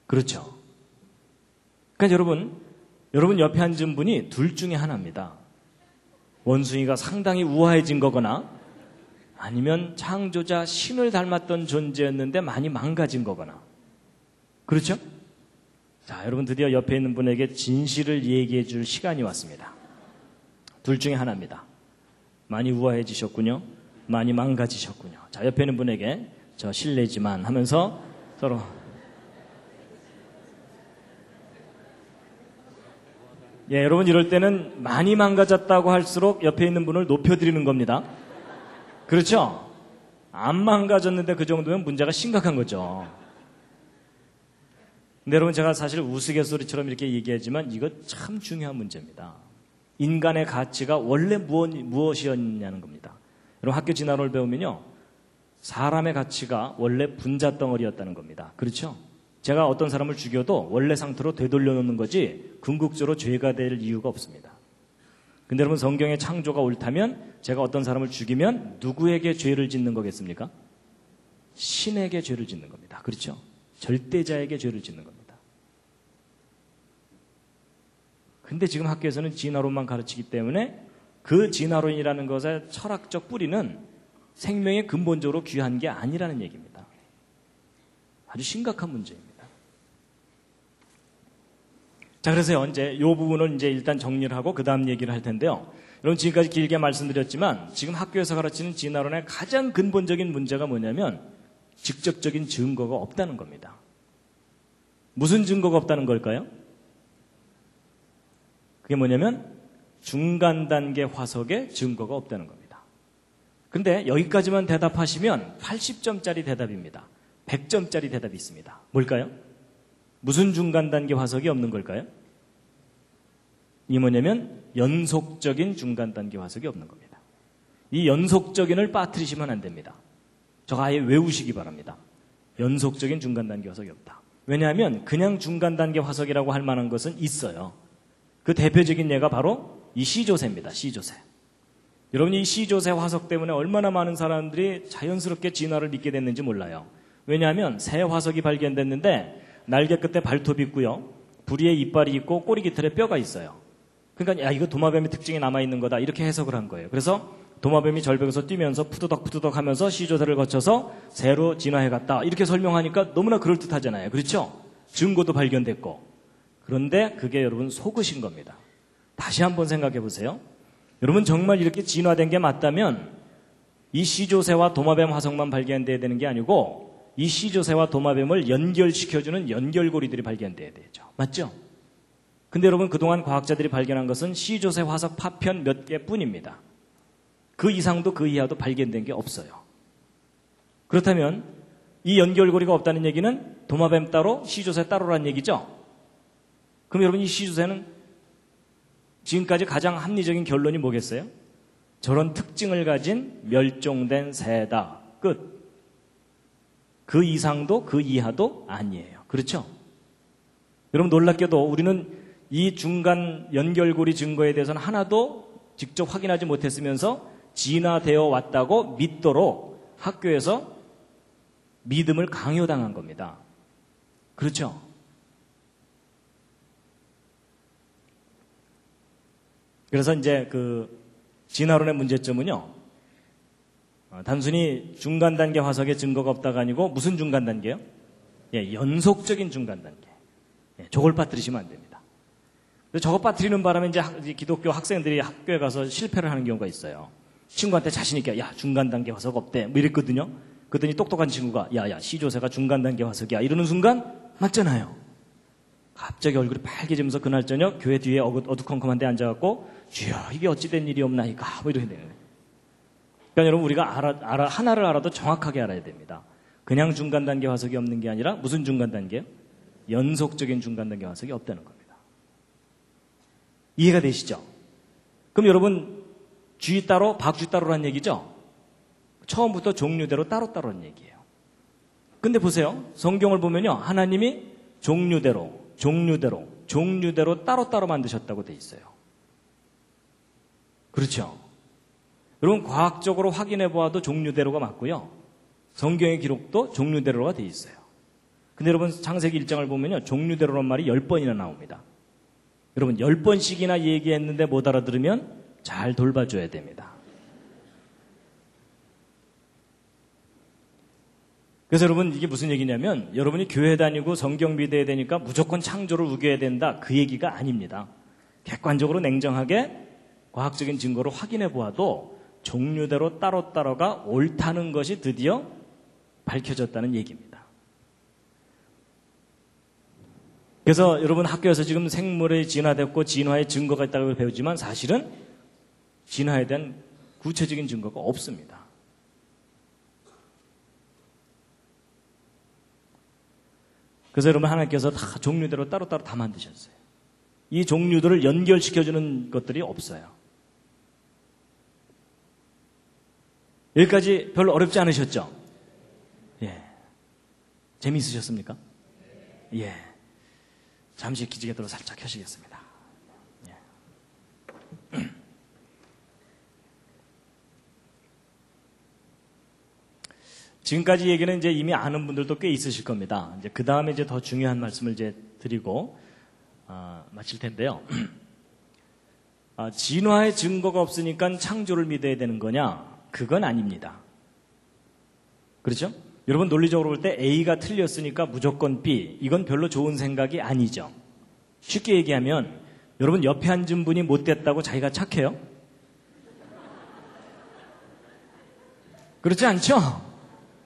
그렇죠? 그러니까 여러분 옆에 앉은 분이 둘 중에 하나입니다. 원숭이가 상당히 우아해진 거거나 아니면 창조자 신을 닮았던 존재였는데 많이 망가진 거거나. 그렇죠? 자, 여러분 드디어 옆에 있는 분에게 진실을 얘기해 줄 시간이 왔습니다. 둘 중에 하나입니다. 많이 우아해지셨군요. 많이 망가지셨군요. 자, 옆에 있는 분에게 저 실례지만 하면서 서로 예, 여러분 이럴 때는 많이 망가졌다고 할수록 옆에 있는 분을 높여드리는 겁니다. 그렇죠? 안 망가졌는데 그 정도면 문제가 심각한 거죠. 근데 여러분 제가 사실 우스갯소리처럼 이렇게 얘기하지만 이거 참 중요한 문제입니다. 인간의 가치가 원래 무엇이었냐는 겁니다. 여러분 학교 진화론을 배우면요. 사람의 가치가 원래 분자덩어리였다는 겁니다. 그렇죠? 제가 어떤 사람을 죽여도 원래 상태로 되돌려 놓는 거지 궁극적으로 죄가 될 이유가 없습니다. 근데 여러분 성경의 창조가 옳다면 제가 어떤 사람을 죽이면 누구에게 죄를 짓는 거겠습니까? 신에게 죄를 짓는 겁니다. 그렇죠? 절대자에게 죄를 짓는 겁니다. 근데 지금 학교에서는 진화론만 가르치기 때문에 그 진화론이라는 것의 철학적 뿌리는 생명에 근본적으로 귀한 게 아니라는 얘기입니다. 아주 심각한 문제입니다. 자, 그래서 이제 이 부분을 이제 일단 정리를 하고 그 다음 얘기를 할 텐데요. 여러분 지금까지 길게 말씀드렸지만 지금 학교에서 가르치는 진화론의 가장 근본적인 문제가 뭐냐면 직접적인 증거가 없다는 겁니다. 무슨 증거가 없다는 걸까요? 그게 뭐냐면 중간 단계 화석에 증거가 없다는 겁니다. 근데 여기까지만 대답하시면 80점짜리 대답입니다. 100점짜리 대답이 있습니다. 뭘까요? 무슨 중간 단계 화석이 없는 걸까요? 이 뭐냐면 연속적인 중간 단계 화석이 없는 겁니다. 이 연속적인을 빠뜨리시면 안 됩니다. 저거 아예 외우시기 바랍니다. 연속적인 중간 단계 화석이 없다. 왜냐하면 그냥 중간 단계 화석이라고 할 만한 것은 있어요. 그 대표적인 예가 바로 이 C조새입니다. C조새. 여러분이 이 C조새 화석 때문에 얼마나 많은 사람들이 자연스럽게 진화를 믿게 됐는지 몰라요. 왜냐하면 새 화석이 발견됐는데 날개 끝에 발톱이 있고요. 부리에 이빨이 있고 꼬리 깃털에 뼈가 있어요. 그러니까 야 이거 도마뱀의 특징이 남아있는 거다 이렇게 해석을 한 거예요. 그래서 도마뱀이 절벽에서 뛰면서 푸드덕 하면서 C조새를 거쳐서 새로 진화해갔다 이렇게 설명하니까 너무나 그럴듯하잖아요. 그렇죠? 증거도 발견됐고. 그런데 그게 여러분 속으신 겁니다. 다시 한번 생각해 보세요. 여러분 정말 이렇게 진화된 게 맞다면 이 C조새와 도마뱀 화석만 발견돼야 되는 게 아니고 이 C조새와 도마뱀을 연결시켜주는 연결고리들이 발견돼야 되죠. 맞죠? 근데 여러분 그동안 과학자들이 발견한 것은 C조새 화석 파편 몇 개뿐입니다. 그 이상도 그 이하도 발견된 게 없어요. 그렇다면 이 연결고리가 없다는 얘기는 도마뱀 따로 C조새 따로란 얘기죠? 그럼 여러분 이 C조새는 지금까지 가장 합리적인 결론이 뭐겠어요? 저런 특징을 가진 멸종된 새다. 끝. 그 이상도 그 이하도 아니에요. 그렇죠? 여러분 놀랍게도 우리는 이 중간 연결고리 증거에 대해서는 하나도 직접 확인하지 못했으면서 진화되어 왔다고 믿도록 학교에서 믿음을 강요당한 겁니다. 그렇죠? 그래서 이제 그 진화론의 문제점은요. 단순히 중간 단계 화석의 증거가 없다가 아니고 무슨 중간 단계요? 예, 연속적인 중간 단계. 예, 저걸 빠뜨리시면 안 됩니다. 저거 빠뜨리는 바람에 이제 기독교 학생들이 학교에 가서 실패를 하는 경우가 있어요. 친구한테 자신 있게 야 중간 단계 화석 없대 뭐 이랬거든요. 그랬더니 똑똑한 친구가 야야 C조새가 중간 단계 화석이야 이러는 순간 맞잖아요. 갑자기 얼굴이 빨개지면서 그날 저녁 교회 뒤에 어두컴컴한 데 앉아갖고 주여 이게 어찌된 일이옵나이까 뭐 이렇게 되는 거예요. 그러니까 여러분 우리가 하나를 알아도 정확하게 알아야 됩니다. 그냥 중간단계 화석이 없는 게 아니라 무슨 중간단계요? 연속적인 중간단계 화석이 없다는 겁니다. 이해가 되시죠? 그럼 여러분 쥐 따로 박쥐 따로란 얘기죠? 처음부터 종류대로 따로따로란 얘기예요. 근데 보세요. 성경을 보면요. 하나님이 종류대로 따로따로 만드셨다고 돼 있어요. 그렇죠? 여러분 과학적으로 확인해 보아도 종류대로가 맞고요. 성경의 기록도 종류대로가 돼 있어요. 근데 여러분 창세기 1장을 보면요. 종류대로란 말이 10번이나 나옵니다. 여러분 10번씩이나 얘기했는데 못 알아들으면 잘 돌봐줘야 됩니다. 그래서 여러분 이게 무슨 얘기냐면 여러분이 교회 다니고 성경 믿어야 되니까 무조건 창조를 우겨야 된다 그 얘기가 아닙니다. 객관적으로 냉정하게 과학적인 증거로 확인해 보아도 종류대로 따로따로가 옳다는 것이 드디어 밝혀졌다는 얘기입니다. 그래서 여러분 학교에서 지금 생물이 진화됐고 진화의 증거가 있다고 배우지만 사실은 진화에 대한 구체적인 증거가 없습니다. 그래서 여러분 하나님께서 다 종류대로 따로따로 다 만드셨어요. 이 종류들을 연결시켜주는 것들이 없어요. 여기까지 별로 어렵지 않으셨죠? 예. 재미있으셨습니까? 예. 잠시 기지개도로 살짝 켜시겠습니다. 예. 지금까지 얘기는 이제 이미 아는 분들도 꽤 있으실 겁니다. 이제 그 다음에 이제 더 중요한 말씀을 이제 드리고 마칠 텐데요. 진화의 증거가 없으니까 창조를 믿어야 되는 거냐? 그건 아닙니다. 그렇죠? 여러분 논리적으로 볼 때 A가 틀렸으니까 무조건 B. 이건 별로 좋은 생각이 아니죠. 쉽게 얘기하면 여러분 옆에 앉은 분이 못됐다고 자기가 착해요? 그렇지 않죠?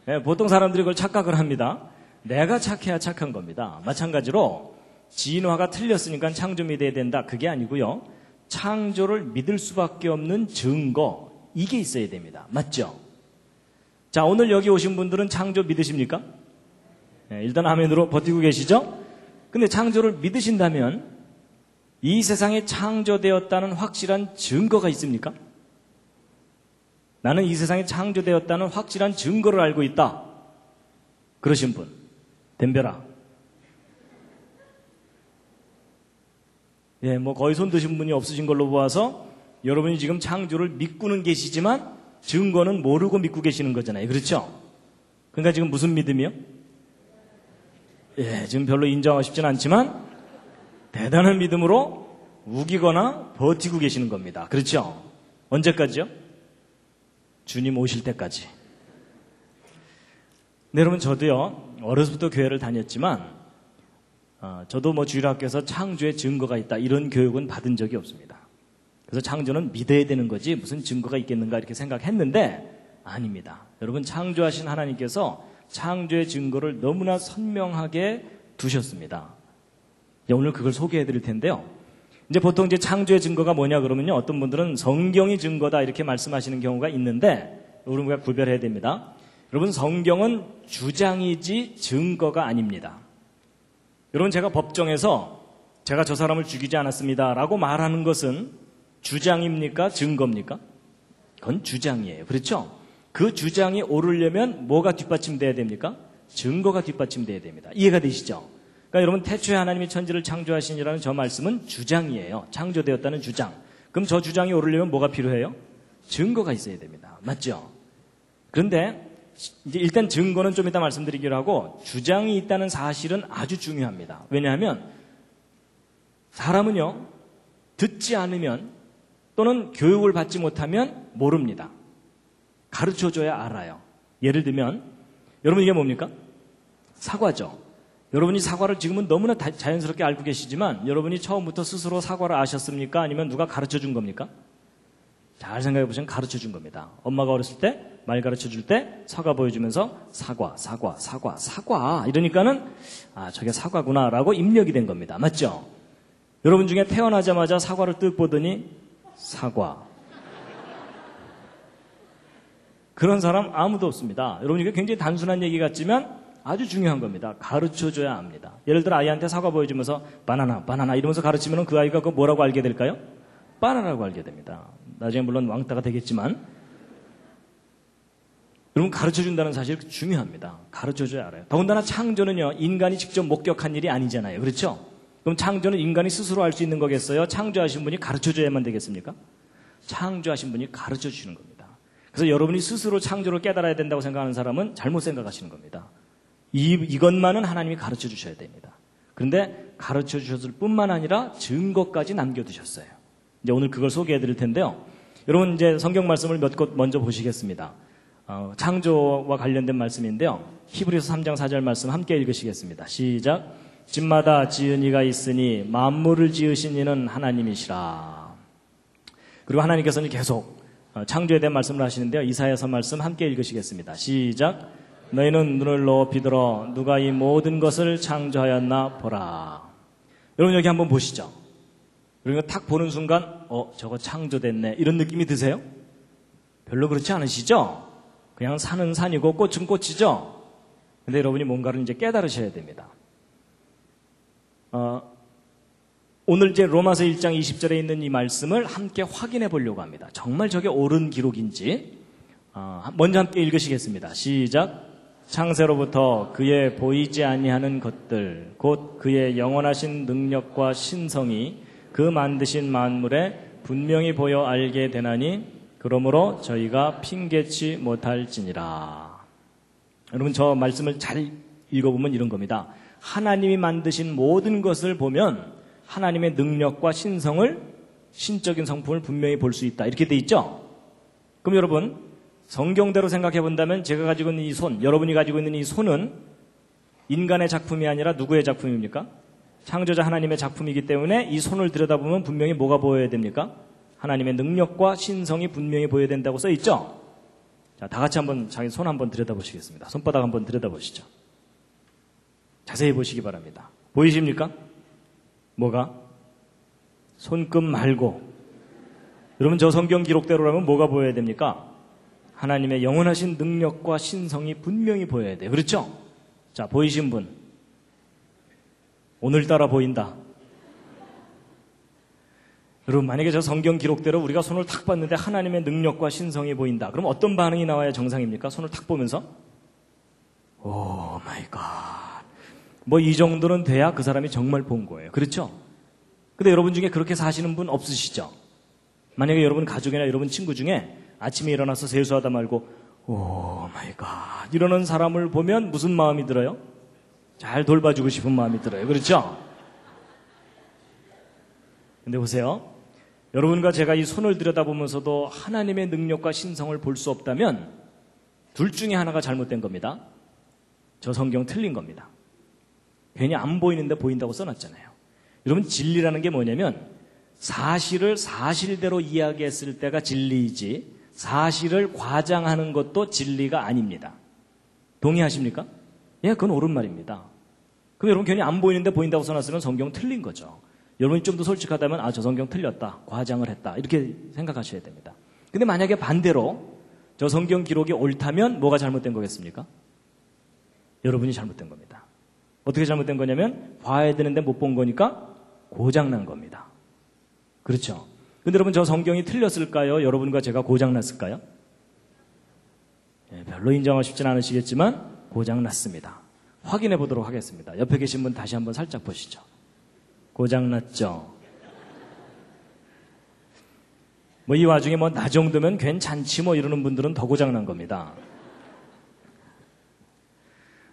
네, 보통 사람들이 그걸 착각을 합니다. 내가 착해야 착한 겁니다. 마찬가지로 진화가 틀렸으니까 창조 믿어야 된다. 그게 아니고요. 창조를 믿을 수밖에 없는 증거 이게 있어야 됩니다. 맞죠? 자, 오늘 여기 오신 분들은 창조 믿으십니까? 네, 일단 아멘으로 버티고 계시죠? 근데 창조를 믿으신다면 이 세상에 창조되었다는 확실한 증거가 있습니까? 나는 이 세상에 창조되었다는 확실한 증거를 알고 있다. 그러신 분, 덤벼라. 예, 뭐 거의 손 드신 분이 없으신 걸로 보아서 여러분이 지금 창조를 믿고는 계시지만 증거는 모르고 믿고 계시는 거잖아요. 그렇죠? 그러니까 지금 무슨 믿음이요? 예, 지금 별로 인정하고 싶지는 않지만 대단한 믿음으로 우기거나 버티고 계시는 겁니다. 그렇죠? 언제까지요? 주님 오실 때까지. 네, 여러분 저도요 어려서부터 교회를 다녔지만 저도 뭐 주일학교에서 창조의 증거가 있다 이런 교육은 받은 적이 없습니다. 그래서 창조는 믿어야 되는 거지 무슨 증거가 있겠는가 이렇게 생각했는데 아닙니다. 여러분 창조하신 하나님께서 창조의 증거를 너무나 선명하게 두셨습니다. 오늘 그걸 소개해 드릴 텐데요. 이제 보통 이제 창조의 증거가 뭐냐 그러면요. 어떤 분들은 성경이 증거다 이렇게 말씀하시는 경우가 있는데 우리가 구별해야 됩니다. 여러분 성경은 주장이지 증거가 아닙니다. 여러분 제가 법정에서 제가 저 사람을 죽이지 않았습니다 라고 말하는 것은 주장입니까? 증거입니까? 그건 주장이에요. 그렇죠? 그 주장이 오르려면 뭐가 뒷받침돼야 됩니까? 증거가 뒷받침돼야 됩니다. 이해가 되시죠? 그러니까 여러분 태초에 하나님이 천지를 창조하시니라는 저 말씀은 주장이에요. 창조되었다는 주장. 그럼 저 주장이 오르려면 뭐가 필요해요? 증거가 있어야 됩니다. 맞죠? 그런데 이제 일단 증거는 좀 이따 말씀드리기로 하고 주장이 있다는 사실은 아주 중요합니다. 왜냐하면 사람은요 듣지 않으면 또는 교육을 받지 못하면 모릅니다. 가르쳐줘야 알아요. 예를 들면 여러분 이게 뭡니까? 사과죠. 여러분이 사과를 지금은 너무나 자연스럽게 알고 계시지만 여러분이 처음부터 스스로 사과를 아셨습니까? 아니면 누가 가르쳐준 겁니까? 잘 생각해 보시면 가르쳐준 겁니다. 엄마가 어렸을 때 말 가르쳐줄 때 사과 보여주면서 사과 이러니까는 아 저게 사과구나 라고 입력이 된 겁니다. 맞죠? 여러분 중에 태어나자마자 사과를 뜩 보더니 사과 그런 사람 아무도 없습니다. 여러분, 이게 굉장히 단순한 얘기 같지만 아주 중요한 겁니다. 가르쳐줘야 합니다. 예를 들어 아이한테 사과 보여주면서 바나나, 바나나 이러면서 가르치면 그 아이가 그거 뭐라고 알게 될까요? 바나나라고 알게 됩니다. 나중에 물론 왕따가 되겠지만, 여러분, 가르쳐준다는 사실 중요합니다. 가르쳐줘야 알아요. 더군다나 창조는요, 인간이 직접 목격한 일이 아니잖아요. 그렇죠? 그럼 창조는 인간이 스스로 할 수 있는 거겠어요? 창조하신 분이 가르쳐줘야만 되겠습니까? 창조하신 분이 가르쳐주시는 겁니다. 그래서 여러분이 스스로 창조를 깨달아야 된다고 생각하는 사람은 잘못 생각하시는 겁니다. 이것만은 하나님이 가르쳐 주셔야 됩니다. 그런데 가르쳐 주셨을 뿐만 아니라 증거까지 남겨두셨어요. 이제 오늘 그걸 소개해 드릴 텐데요. 여러분, 이제 성경 말씀을 몇 곳 먼저 보시겠습니다. 창조와 관련된 말씀인데요. 히브리서 3장 4절 말씀 함께 읽으시겠습니다. 시작. 집마다 지은 이가 있으니 만물을 지으신 이는 하나님이시라. 그리고 하나님께서는 계속 창조에 대한 말씀을 하시는데요. 이사야서 말씀 함께 읽으시겠습니다. 시작. 너희는 눈을 높이 들어 누가 이 모든 것을 창조하였나 보라. 여러분, 여기 한번 보시죠. 그러니까 탁 보는 순간 저거 창조됐네 이런 느낌이 드세요? 별로 그렇지 않으시죠? 그냥 산은 산이고 꽃은 꽃이죠? 근데 여러분이 뭔가를 이제 깨달으셔야 됩니다. 오늘 이제 로마서 1장 20절에 있는 이 말씀을 함께 확인해 보려고 합니다. 정말 저게 옳은 기록인지 먼저 함께 읽으시겠습니다. 시작. 창세로부터 그의 보이지 아니하는 것들 곧 그의 영원하신 능력과 신성이 그 만드신 만물에 분명히 보여 알게 되나니 그러므로 저희가 핑계치 못할지니라. 여러분, 저 말씀을 잘 읽어보면 이런 겁니다. 하나님이 만드신 모든 것을 보면 하나님의 능력과 신성을, 신적인 성품을 분명히 볼 수 있다. 이렇게 돼 있죠? 그럼 여러분, 성경대로 생각해 본다면 제가 가지고 있는 이 손, 여러분이 가지고 있는 이 손은 인간의 작품이 아니라 누구의 작품입니까? 창조자 하나님의 작품이기 때문에 이 손을 들여다보면 분명히 뭐가 보여야 됩니까? 하나님의 능력과 신성이 분명히 보여야 된다고 써 있죠? 자, 다 같이 한번 자기 손 한번 들여다보시겠습니다. 손바닥 한번 들여다보시죠. 자세히 보시기 바랍니다. 보이십니까? 뭐가? 손끝 말고. 여러분, 저 성경 기록대로라면 뭐가 보여야 됩니까? 하나님의 영원하신 능력과 신성이 분명히 보여야 돼요. 그렇죠? 자, 보이신 분. 오늘따라 보인다. 여러분, 만약에 저 성경 기록대로 우리가 손을 탁 봤는데 하나님의 능력과 신성이 보인다. 그럼 어떤 반응이 나와야 정상입니까? 손을 탁 보면서? 오 마이 갓. 뭐 이 정도는 돼야 그 사람이 정말 본 거예요. 그렇죠? 근데 여러분 중에 그렇게 사시는 분 없으시죠? 만약에 여러분 가족이나 여러분 친구 중에 아침에 일어나서 세수하다 말고 오 마이 갓 이러는 사람을 보면 무슨 마음이 들어요? 잘 돌봐주고 싶은 마음이 들어요. 그렇죠? 근데 보세요. 여러분과 제가 이 손을 들여다보면서도 하나님의 능력과 신성을 볼 수 없다면 둘 중에 하나가 잘못된 겁니다. 저 성경 틀린 겁니다. 괜히 안 보이는데 보인다고 써놨잖아요. 여러분, 진리라는 게 뭐냐면 사실을 사실대로 이야기했을 때가 진리이지 사실을 과장하는 것도 진리가 아닙니다. 동의하십니까? 예, 그건 옳은 말입니다. 그럼 여러분 괜히 안 보이는데 보인다고 써놨으면 성경 틀린 거죠. 여러분이 좀 더 솔직하다면 저 성경 틀렸다, 과장을 했다 이렇게 생각하셔야 됩니다. 근데 만약에 반대로 저 성경 기록이 옳다면 뭐가 잘못된 거겠습니까? 여러분이 잘못된 겁니다. 어떻게 잘못된 거냐면 봐야 되는데 못 본 거니까 고장난 겁니다. 그렇죠? 근데 여러분, 저 성경이 틀렸을까요? 여러분과 제가 고장났을까요? 네, 별로 인정하고 싶지는 않으시겠지만 고장났습니다. 확인해 보도록 하겠습니다. 옆에 계신 분 다시 한번 살짝 보시죠. 고장났죠? 뭐 이 와중에 뭐 나 정도면 괜찮지 뭐 이러는 분들은 더 고장난 겁니다.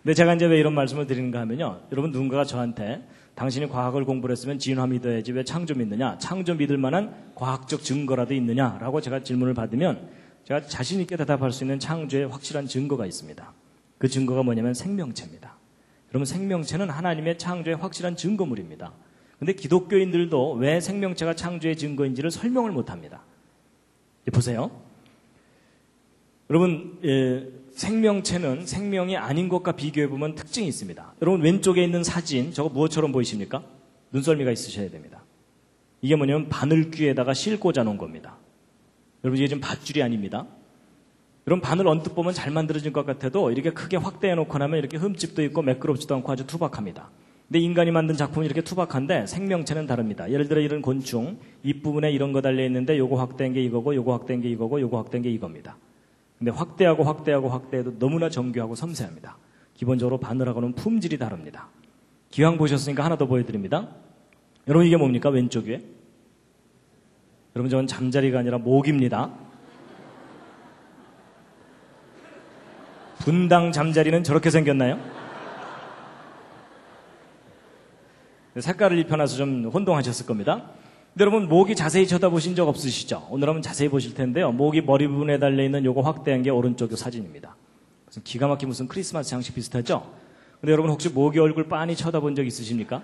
근데 제가 이제 왜 이런 말씀을 드리는가 하면요. 여러분, 누군가가 저한테 당신이 과학을 공부를 했으면 진화 믿어야지 왜 창조 믿느냐? 창조 믿을 만한 과학적 증거라도 있느냐라고 제가 질문을 받으면 제가 자신 있게 대답할 수 있는 창조의 확실한 증거가 있습니다. 그 증거가 뭐냐면 생명체입니다. 여러분, 생명체는 하나님의 창조의 확실한 증거물입니다. 근데 기독교인들도 왜 생명체가 창조의 증거인지를 설명을 못합니다. 보세요. 여러분, 생명체는 생명이 아닌 것과 비교해보면 특징이 있습니다. 여러분, 왼쪽에 있는 사진, 저거 무엇처럼 보이십니까? 눈썰미가 있으셔야 됩니다. 이게 뭐냐면 바늘귀에다가 실 꽂아 놓은 겁니다. 여러분, 이게 지금 밧줄이 아닙니다. 이런 바늘 언뜻 보면 잘 만들어진 것 같아도 이렇게 크게 확대해 놓고 나면 이렇게 흠집도 있고 매끄럽지도 않고 아주 투박합니다. 근데 인간이 만든 작품은 이렇게 투박한데 생명체는 다릅니다. 예를 들어 이런 곤충, 잎부분에 이런 거 달려있는데 요거 확대한 게 이거고 요거 확대한 게 이거고 요거 확대한 게 이겁니다. 근데 확대해도 너무나 정교하고 섬세합니다. 기본적으로 바늘하고는 품질이 다릅니다. 기왕 보셨으니까 하나 더 보여드립니다. 여러분 이게 뭡니까? 왼쪽 위에? 여러분 저건 잠자리가 아니라 모기입니다. 분당 잠자리는 저렇게 생겼나요? 색깔을 입혀놔서 좀 혼동하셨을 겁니다. 근데 여러분 모기 자세히 쳐다보신 적 없으시죠? 오늘 한번 자세히 보실 텐데요. 모기 머리 부분에 달려있는 요거 확대한 게 오른쪽 사진입니다. 무슨 기가 막힌 무슨 크리스마스 장식 비슷하죠? 근데 여러분 혹시 모기 얼굴 빤히 쳐다본 적 있으십니까?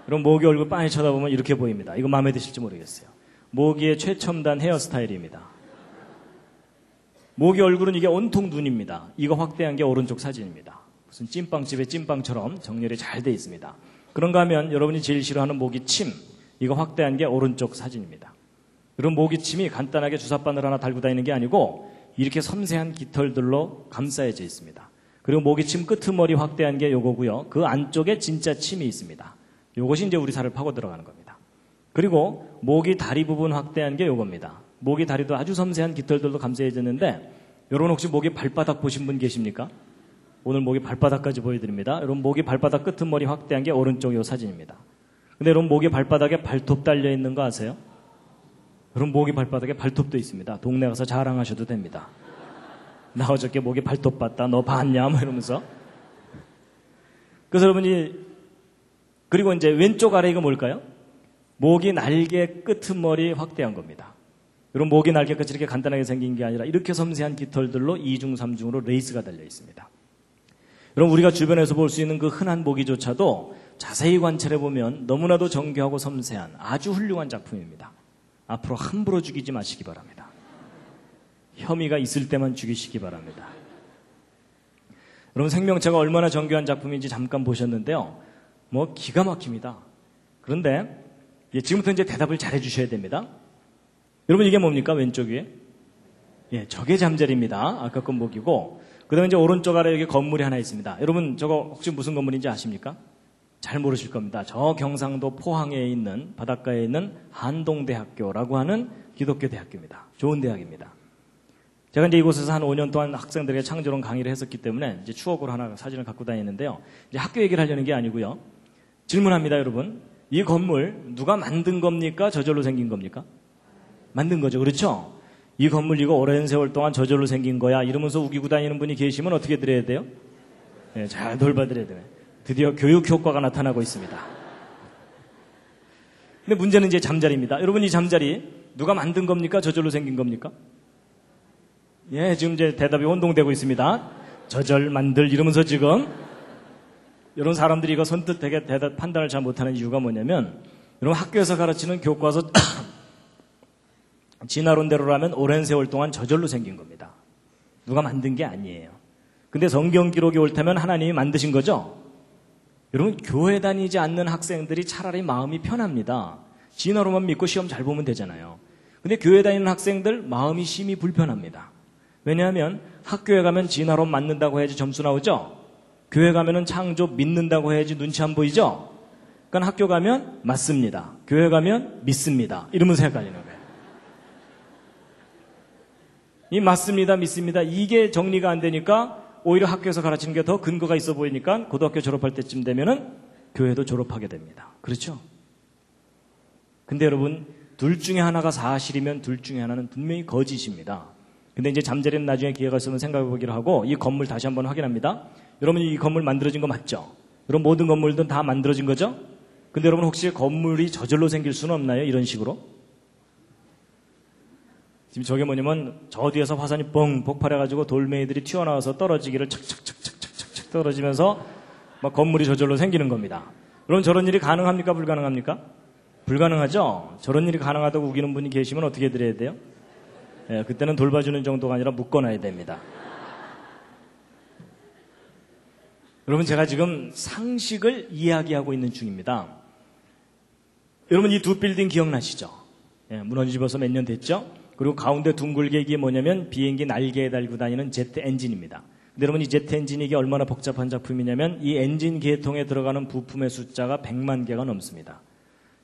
여러분 모기 얼굴 빤히 쳐다보면 이렇게 보입니다. 이거 마음에 드실지 모르겠어요. 모기의 최첨단 헤어스타일입니다. 모기 얼굴은 이게 온통 눈입니다. 이거 확대한 게 오른쪽 사진입니다. 무슨 찐빵집의 찐빵처럼 정렬이 잘 돼 있습니다. 그런가 하면 여러분이 제일 싫어하는 모기침, 이거 확대한 게 오른쪽 사진입니다. 이런 모기침이 간단하게 주사바늘 하나 달고 다니는 게 아니고 이렇게 섬세한 깃털들로 감싸여져 있습니다. 그리고 모기침 끄트머리 확대한 게 요거고요. 그 안쪽에 진짜 침이 있습니다. 요것이 이제 우리 살을 파고 들어가는 겁니다. 그리고 모기 다리 부분 확대한 게 요겁니다. 모기 다리도 아주 섬세한 깃털들로 감싸여졌는데 여러분 혹시 모기 발바닥 보신 분 계십니까? 오늘 모기 발바닥까지 보여드립니다. 여러분 모기 발바닥 끄트머리 확대한 게 오른쪽 요 사진입니다. 근데 여러분 모기 발바닥에 발톱 달려있는 거 아세요? 여러분 모기 발바닥에 발톱도 있습니다. 동네 가서 자랑하셔도 됩니다. 나 어저께 모기 발톱 봤다. 너 봤냐? 뭐 이러면서. 그래서 여러분이 그리고 이제 왼쪽 아래 이거 뭘까요? 모기 날개 끄트머리 확대한 겁니다. 여러분 모기 날개 끝이 이렇게 간단하게 생긴 게 아니라 이렇게 섬세한 깃털들로 2중, 3중으로 레이스가 달려 있습니다. 여러분 우리가 주변에서 볼 수 있는 그 흔한 모기조차도 자세히 관찰해 보면 너무나도 정교하고 섬세한 아주 훌륭한 작품입니다. 앞으로 함부로 죽이지 마시기 바랍니다. 혐의가 있을 때만 죽이시기 바랍니다. 여러분 생명체가 얼마나 정교한 작품인지 잠깐 보셨는데요. 뭐 기가 막힙니다. 그런데 지금부터 이제 대답을 잘해 주셔야 됩니다. 여러분 이게 뭡니까? 왼쪽 위에? 예, 저게 잠자리입니다. 아까 건 모기고 그 다음에 이제 오른쪽 아래 여기 건물이 하나 있습니다. 여러분 저거 혹시 무슨 건물인지 아십니까? 잘 모르실 겁니다. 저 경상도 포항에 있는 바닷가에 있는 한동대학교라고 하는 기독교 대학교입니다. 좋은 대학입니다. 제가 이제 이곳에서 한 5년 동안 학생들에게 창조론 강의를 했었기 때문에 이제 추억으로 하나 사진을 갖고 다니는데요. 이제 학교 얘기를 하려는 게 아니고요. 질문합니다, 여러분. 이 건물 누가 만든 겁니까? 저절로 생긴 겁니까? 만든 거죠. 그렇죠? 이 건물 이거 오랜 세월 동안 저절로 생긴 거야 이러면서 우기고 다니는 분이 계시면 어떻게 드려야 돼요? 네, 잘 돌봐드려야 돼요. 드디어 교육 효과가 나타나고 있습니다. 근데 문제는 이제 잠자리입니다. 여러분 이 잠자리 누가 만든 겁니까? 저절로 생긴 겁니까? 예, 지금 이제 대답이 혼동되고 있습니다. 저절 만들 이러면서 지금 이런 사람들이 이거 선뜻하게 대답 판단을 잘 못하는 이유가 뭐냐면 여러분 학교에서 가르치는 교과서 진화론대로라면 오랜 세월 동안 저절로 생긴 겁니다. 누가 만든 게 아니에요. 근데 성경 기록이 옳다면 하나님이 만드신 거죠? 여러분 교회 다니지 않는 학생들이 차라리 마음이 편합니다. 진화론만 믿고 시험 잘 보면 되잖아요. 근데 교회 다니는 학생들 마음이 심히 불편합니다. 왜냐하면 학교에 가면 진화론 맞는다고 해야지 점수 나오죠? 교회 가면은 창조 믿는다고 해야지 눈치 안 보이죠? 그러니까 학교 가면 맞습니다. 교회 가면 믿습니다. 이러면서 헷갈리는 거예요. 이 맞습니다, 믿습니다. 이게 정리가 안 되니까 오히려 학교에서 가르치는 게 더 근거가 있어 보이니까 고등학교 졸업할 때쯤 되면은 교회도 졸업하게 됩니다. 그렇죠? 근데 여러분, 둘 중에 하나가 사실이면 둘 중에 하나는 분명히 거짓입니다. 근데 이제 잠자리는 나중에 기회가 있으면 생각해 보기로 하고 이 건물 다시 한번 확인합니다. 여러분 이 건물 만들어진 거 맞죠? 여러분 모든 건물들은 다 만들어진 거죠? 근데 여러분 혹시 건물이 저절로 생길 수는 없나요? 이런 식으로? 지금 저게 뭐냐면 저 뒤에서 화산이 뻥 폭발해가지고 돌멩이들이 튀어나와서 떨어지기를 착착착착착착 떨어지면서 막 건물이 저절로 생기는 겁니다. 여러분 저런 일이 가능합니까? 불가능합니까? 불가능하죠? 저런 일이 가능하다고 우기는 분이 계시면 어떻게 드려야 돼요? 예, 그때는 돌봐주는 정도가 아니라 묶어놔야 됩니다. 여러분 제가 지금 상식을 이야기하고 있는 중입니다. 여러분 이 두 빌딩 기억나시죠? 예, 무너지면서 몇 년 됐죠? 그리고 가운데 둥글게 이게 뭐냐면 비행기 날개에 달고 다니는 제트 엔진입니다. 근데 여러분 이 제트 엔진이 이게 얼마나 복잡한 작품이냐면 이 엔진 계통에 들어가는 부품의 숫자가 100만 개가 넘습니다.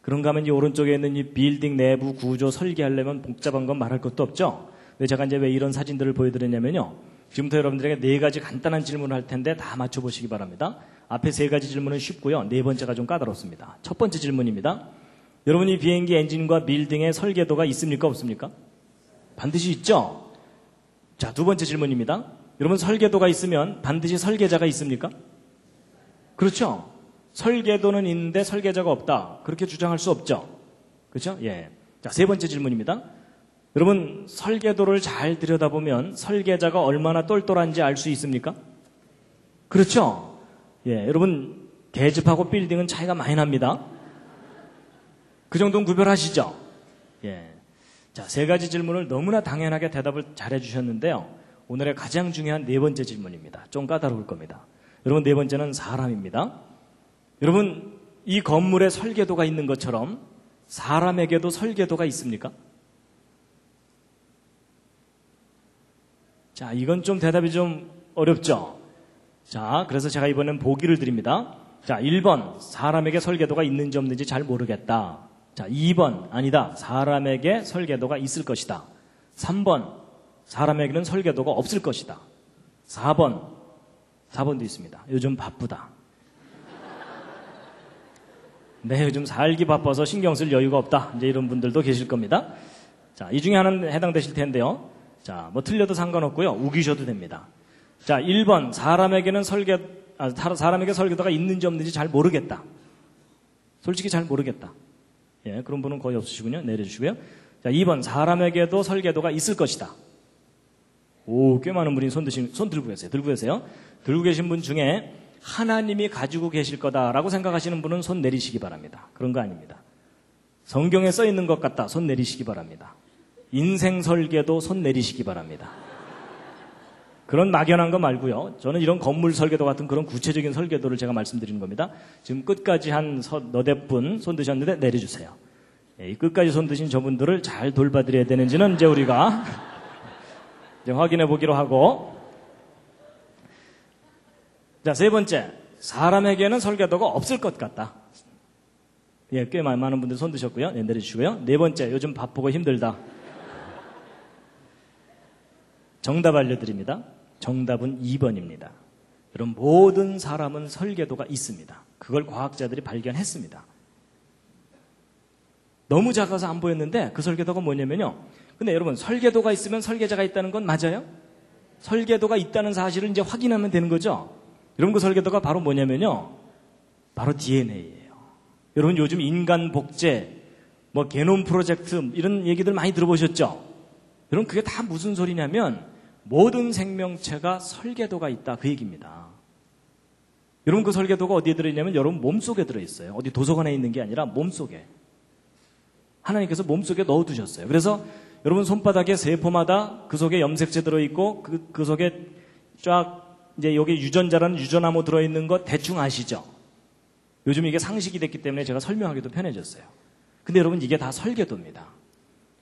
그런가 하면 이 오른쪽에 있는 이 빌딩 내부 구조 설계하려면 복잡한 건 말할 것도 없죠. 근데 제가 이제 왜 이런 사진들을 보여드렸냐면요. 지금부터 여러분들에게 4가지 간단한 질문을 할 텐데 다 맞춰보시기 바랍니다. 앞에 3가지 질문은 쉽고요. 4번째가 좀 까다롭습니다. 첫 번째 질문입니다. 여러분 이 비행기 엔진과 빌딩의 설계도가 있습니까? 없습니까? 반드시 있죠? 자, 2번째 질문입니다. 여러분 설계도가 있으면 반드시 설계자가 있습니까? 그렇죠? 설계도는 있는데 설계자가 없다. 그렇게 주장할 수 없죠? 그렇죠? 예. 자, 3번째 질문입니다. 여러분 설계도를 잘 들여다보면 설계자가 얼마나 똘똘한지 알 수 있습니까? 그렇죠? 예. 여러분 계집하고 빌딩은 차이가 많이 납니다. 그 정도는 구별하시죠? 예. 자, 3가지 질문을 너무나 당연하게 대답을 잘 해주셨는데요. 오늘의 가장 중요한 4번째 질문입니다. 좀 까다로울 겁니다. 여러분 4번째는 사람입니다. 여러분 이 건물에 설계도가 있는 것처럼 사람에게도 설계도가 있습니까? 자, 이건 좀 대답이 좀 어렵죠? 자, 그래서 제가 이번엔 보기를 드립니다. 자, 1번 사람에게 설계도가 있는지 없는지 잘 모르겠다. 자, 2번 아니다. 사람에게 설계도가 있을 것이다. 3번 사람에게는 설계도가 없을 것이다. 4번도 있습니다. 요즘 바쁘다. 네, 요즘 살기 바빠서 신경 쓸 여유가 없다. 이제 이런 분들도 계실 겁니다. 자, 이 중에 하나는 해당되실 텐데요. 자, 뭐 틀려도 상관없고요. 우기셔도 됩니다. 자, 1번 사람에게 설계도가 있는지 없는지 잘 모르겠다. 솔직히 잘 모르겠다. 예, 그런 분은 거의 없으시군요. 내려주시고요. 자, 2번 사람에게도 설계도가 있을 것이다. 오, 꽤 많은 분이 손 들고 계세요. 들고 계세요. 들고 계신 분 중에 하나님이 가지고 계실 거다라고 생각하시는 분은 손 내리시기 바랍니다. 그런 거 아닙니다. 성경에 써 있는 것 같다. 손 내리시기 바랍니다. 인생 설계도 손 내리시기 바랍니다. 그런 막연한 거 말고요. 저는 이런 건물 설계도 같은 그런 구체적인 설계도를 제가 말씀드리는 겁니다. 지금 끝까지 한 너댓 분 손 드셨는데 내려주세요. 이 끝까지 손 드신 저분들을 잘 돌봐드려야 되는지는 이제 우리가 이제 확인해 보기로 하고. 자, 3번째. 사람에게는 설계도가 없을 것 같다. 예, 꽤 많은 분들 손 드셨고요. 네, 내려주시고요. 4번째. 요즘 바쁘고 힘들다. 정답 알려드립니다. 정답은 2번입니다. 여러분, 모든 사람은 설계도가 있습니다. 그걸 과학자들이 발견했습니다. 너무 작아서 안 보였는데 그 설계도가 뭐냐면요. 근데 여러분, 설계도가 있으면 설계자가 있다는 건 맞아요? 설계도가 있다는 사실을 이제 확인하면 되는 거죠. 여러분, 그 설계도가 바로 뭐냐면요. 바로 DNA예요. 여러분, 요즘 인간 복제, 뭐 게놈 프로젝트 이런 얘기들 많이 들어보셨죠? 여러분, 그게 다 무슨 소리냐면 모든 생명체가 설계도가 있다, 그 얘기입니다. 여러분, 그 설계도가 어디에 들어있냐면 여러분 몸속에 들어있어요. 어디 도서관에 있는 게 아니라 몸속에. 하나님께서 몸속에 넣어두셨어요. 그래서 여러분 손바닥에 세포마다 그 속에 염색체 들어있고 그 속에 쫙 이제 여기 유전자라는 유전암호 들어있는 거 대충 아시죠? 요즘 이게 상식이 됐기 때문에 제가 설명하기도 편해졌어요. 근데 여러분 이게 다 설계도입니다.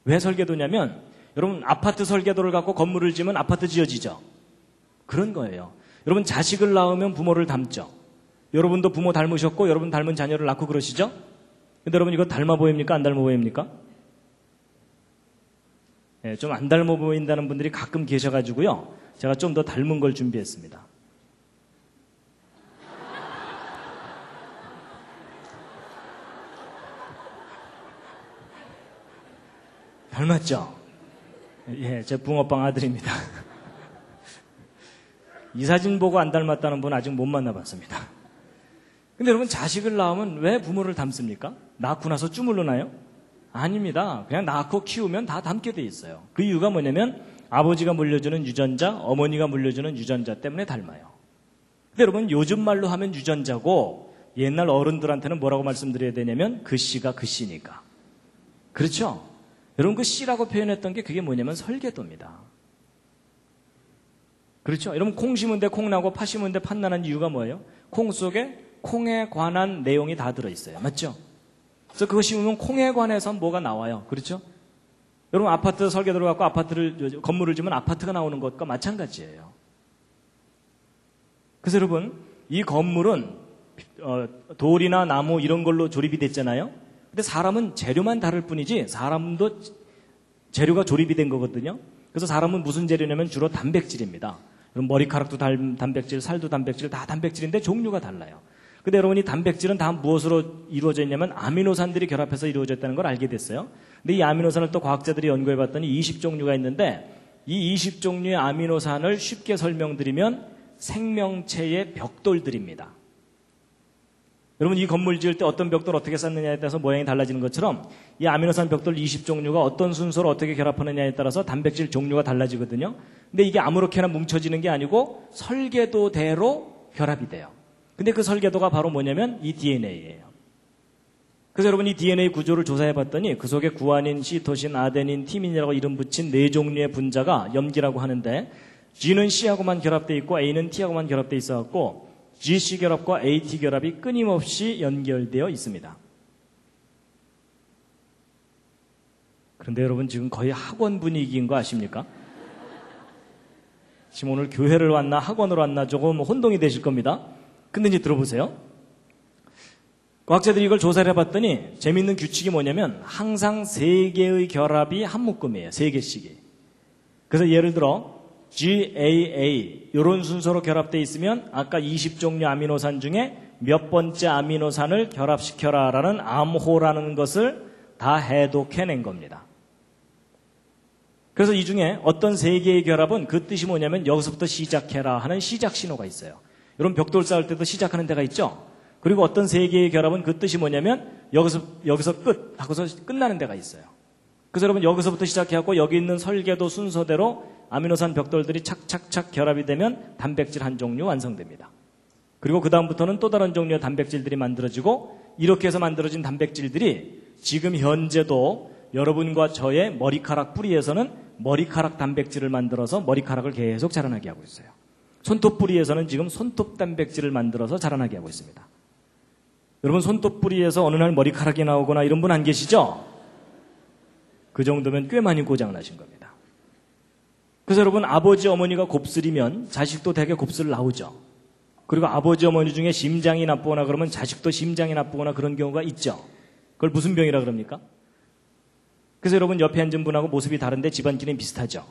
왜 설계도냐면 여러분 아파트 설계도를 갖고 건물을 지으면 아파트 지어지죠? 그런 거예요. 여러분 자식을 낳으면 부모를 닮죠? 여러분도 부모 닮으셨고 여러분 닮은 자녀를 낳고 그러시죠? 근데 여러분 이거 닮아 보입니까? 안 닮아 보입니까? 네, 좀 안 닮아 보인다는 분들이 가끔 계셔가지고요. 제가 좀 더 닮은 걸 준비했습니다. 닮았죠? 예, 제 붕어빵 아들입니다. 이 사진 보고 안 닮았다는 분은 아직 못 만나봤습니다. 근데 여러분 자식을 낳으면 왜 부모를 닮습니까? 낳고 나서 주물러나요? 아닙니다. 그냥 낳고 키우면 다 닮게 돼 있어요. 그 이유가 뭐냐면 아버지가 물려주는 유전자, 어머니가 물려주는 유전자 때문에 닮아요. 근데 여러분 요즘 말로 하면 유전자고 옛날 어른들한테는 뭐라고 말씀드려야 되냐면 그 씨가 그 씨니까. 그렇죠? 여러분 그 씨라고 표현했던 게 그게 뭐냐면 설계도입니다. 그렇죠? 여러분 콩 심은 데 콩 나고 팥 심은 데 팥 나는 이유가 뭐예요? 콩 속에 콩에 관한 내용이 다 들어있어요. 맞죠? 그래서 그거 심으면 콩에 관해서 뭐가 나와요. 그렇죠? 여러분 아파트 설계 들어갖고 건물을 지으면 아파트가 나오는 것과 마찬가지예요. 그래서 여러분 이 건물은 돌이나 나무 이런 걸로 조립이 됐잖아요. 근데 사람은 재료만 다를 뿐이지 사람도 재료가 조립이 된 거거든요. 그래서 사람은 무슨 재료냐면 주로 단백질입니다. 여러분 머리카락도 단백질, 살도 단백질, 다 단백질인데 종류가 달라요. 근데 여러분 이 단백질은 다 무엇으로 이루어져 있냐면 아미노산들이 결합해서 이루어졌다는 걸 알게 됐어요. 근데 이 아미노산을 또 과학자들이 연구해 봤더니 20종류가 있는데 이 20종류의 아미노산을 쉽게 설명드리면 생명체의 벽돌들입니다. 여러분 이 건물 지을 때 어떤 벽돌 어떻게 쌓느냐에 따라서 모양이 달라지는 것처럼 이 아미노산 벽돌 20종류가 어떤 순서로 어떻게 결합하느냐에 따라서 단백질 종류가 달라지거든요. 근데 이게 아무렇게나 뭉쳐지는 게 아니고 설계도대로 결합이 돼요. 근데 그 설계도가 바로 뭐냐면 이 DNA예요. 그래서 여러분 이 DNA 구조를 조사해 봤더니 그 속에 구아닌, 시토신, 아데닌, 티민이라고 이름 붙인 4종류의 분자가 염기라고 하는데 G는 C하고만 결합되어 있고 A는 T하고만 결합되어 있어갖고 GC 결합과 AT 결합이 끊임없이 연결되어 있습니다. 그런데 여러분 지금 거의 학원 분위기인 거 아십니까? 지금 오늘 교회를 왔나 학원으로 왔나 조금 혼동이 되실 겁니다. 근데 이제 들어보세요. 과학자들이 이걸 조사를 해봤더니 재미있는 규칙이 뭐냐면 항상 3개의 결합이 한 묶음이에요. 3개씩이. 그래서 예를 들어 GAA 이런 순서로 결합되어 있으면 아까 20종류 아미노산 중에 몇 번째 아미노산을 결합시켜라라는 암호라는 것을 다 해독해낸 겁니다. 그래서 이 중에 어떤 3개의 결합은 그 뜻이 뭐냐면 여기서부터 시작해라 하는 시작 신호가 있어요. 여러분 벽돌 쌓을 때도 시작하는 데가 있죠. 그리고 어떤 3개의 결합은 그 뜻이 뭐냐면 여기서 끝 하고서 끝나는 데가 있어요. 그래서 여러분 여기서부터 시작해갖고 여기 있는 설계도 순서대로 아미노산 벽돌들이 착착착 결합이 되면 단백질 한 종류 완성됩니다. 그리고 그 다음부터는 또 다른 종류의 단백질들이 만들어지고 이렇게 해서 만들어진 단백질들이 지금 현재도 여러분과 저의 머리카락 뿌리에서는 머리카락 단백질을 만들어서 머리카락을 계속 자라나게 하고 있어요. 손톱 뿌리에서는 지금 손톱 단백질을 만들어서 자라나게 하고 있습니다. 여러분 손톱 뿌리에서 어느 날 머리카락이 나오거나 이런 분 안 계시죠? 그 정도면 꽤 많이 고장나신 겁니다. 그래서 여러분 아버지 어머니가 곱슬이면 자식도 되게 곱슬 나오죠. 그리고 아버지 어머니 중에 심장이 나쁘거나 그러면 자식도 심장이 나쁘거나 그런 경우가 있죠. 그걸 무슨 병이라 그럽니까? 그래서 여러분 옆에 앉은 분하고 모습이 다른데 집안끼리는 비슷하죠.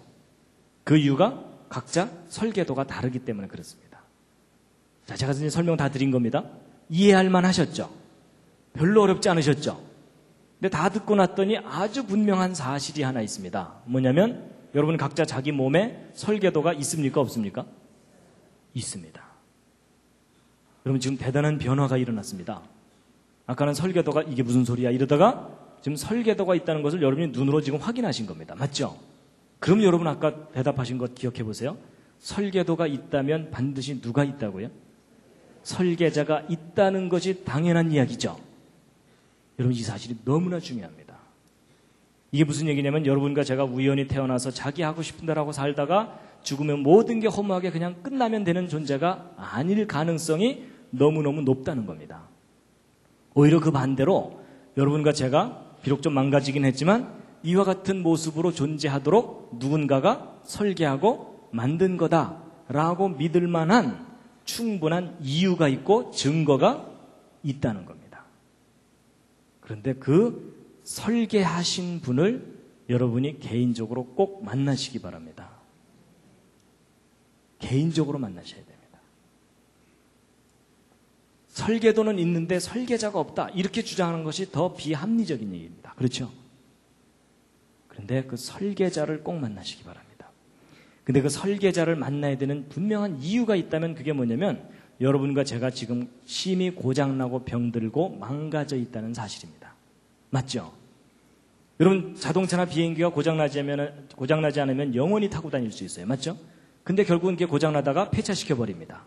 그 이유가 각자 설계도가 다르기 때문에 그렇습니다. 자, 제가 이제 설명 다 드린 겁니다. 이해할 만 하셨죠? 별로 어렵지 않으셨죠? 근데 다 듣고 났더니 아주 분명한 사실이 하나 있습니다. 뭐냐면 여러분 각자 자기 몸에 설계도가 있습니까? 없습니까? 있습니다. 여러분 지금 대단한 변화가 일어났습니다. 아까는 설계도가 이게 무슨 소리야 이러다가 지금 설계도가 있다는 것을 여러분이 눈으로 지금 확인하신 겁니다. 맞죠? 그럼 여러분 아까 대답하신 것 기억해 보세요. 설계도가 있다면 반드시 누가 있다고요? 설계자가 있다는 것이 당연한 이야기죠. 여러분 이 사실이 너무나 중요합니다. 이게 무슨 얘기냐면 여러분과 제가 우연히 태어나서 자기 하고 싶은 대로 하고 살다가 죽으면 모든 게 허무하게 그냥 끝나면 되는 존재가 아닐 가능성이 너무너무 높다는 겁니다. 오히려 그 반대로 여러분과 제가 비록 좀 망가지긴 했지만 이와 같은 모습으로 존재하도록 누군가가 설계하고 만든 거다라고 믿을 만한 충분한 이유가 있고 증거가 있다는 겁니다. 그런데 그 설계하신 분을 여러분이 개인적으로 꼭 만나시기 바랍니다. 개인적으로 만나셔야 됩니다. 설계도는 있는데 설계자가 없다. 이렇게 주장하는 것이 더 비합리적인 얘기입니다. 그렇죠? 그런데 그 설계자를 꼭 만나시기 바랍니다. 근데 그 설계자를 만나야 되는 분명한 이유가 있다면 그게 뭐냐면 여러분과 제가 지금 심히 고장나고 병들고 망가져 있다는 사실입니다. 맞죠? 여러분 자동차나 비행기가 고장나지 않으면 영원히 타고 다닐 수 있어요. 맞죠? 근데 결국은 그게 고장나다가 폐차시켜버립니다.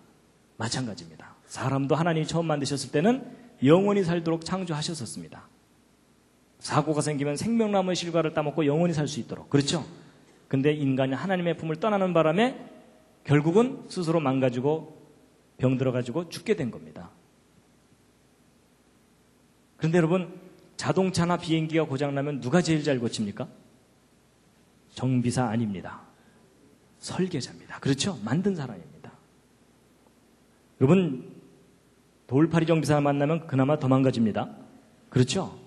마찬가지입니다. 사람도 하나님이 처음 만드셨을 때는 영원히 살도록 창조하셨었습니다. 사고가 생기면 생명나무의 실과를 따먹고 영원히 살 수 있도록. 그렇죠? 근데 인간이 하나님의 품을 떠나는 바람에 결국은 스스로 망가지고 병들어가지고 죽게 된 겁니다. 그런데 여러분 자동차나 비행기가 고장나면 누가 제일 잘 고칩니까? 정비사 아닙니다. 설계자입니다. 그렇죠? 만든 사람입니다. 여러분, 돌팔이 정비사 만나면 그나마 더 망가집니다. 그렇죠?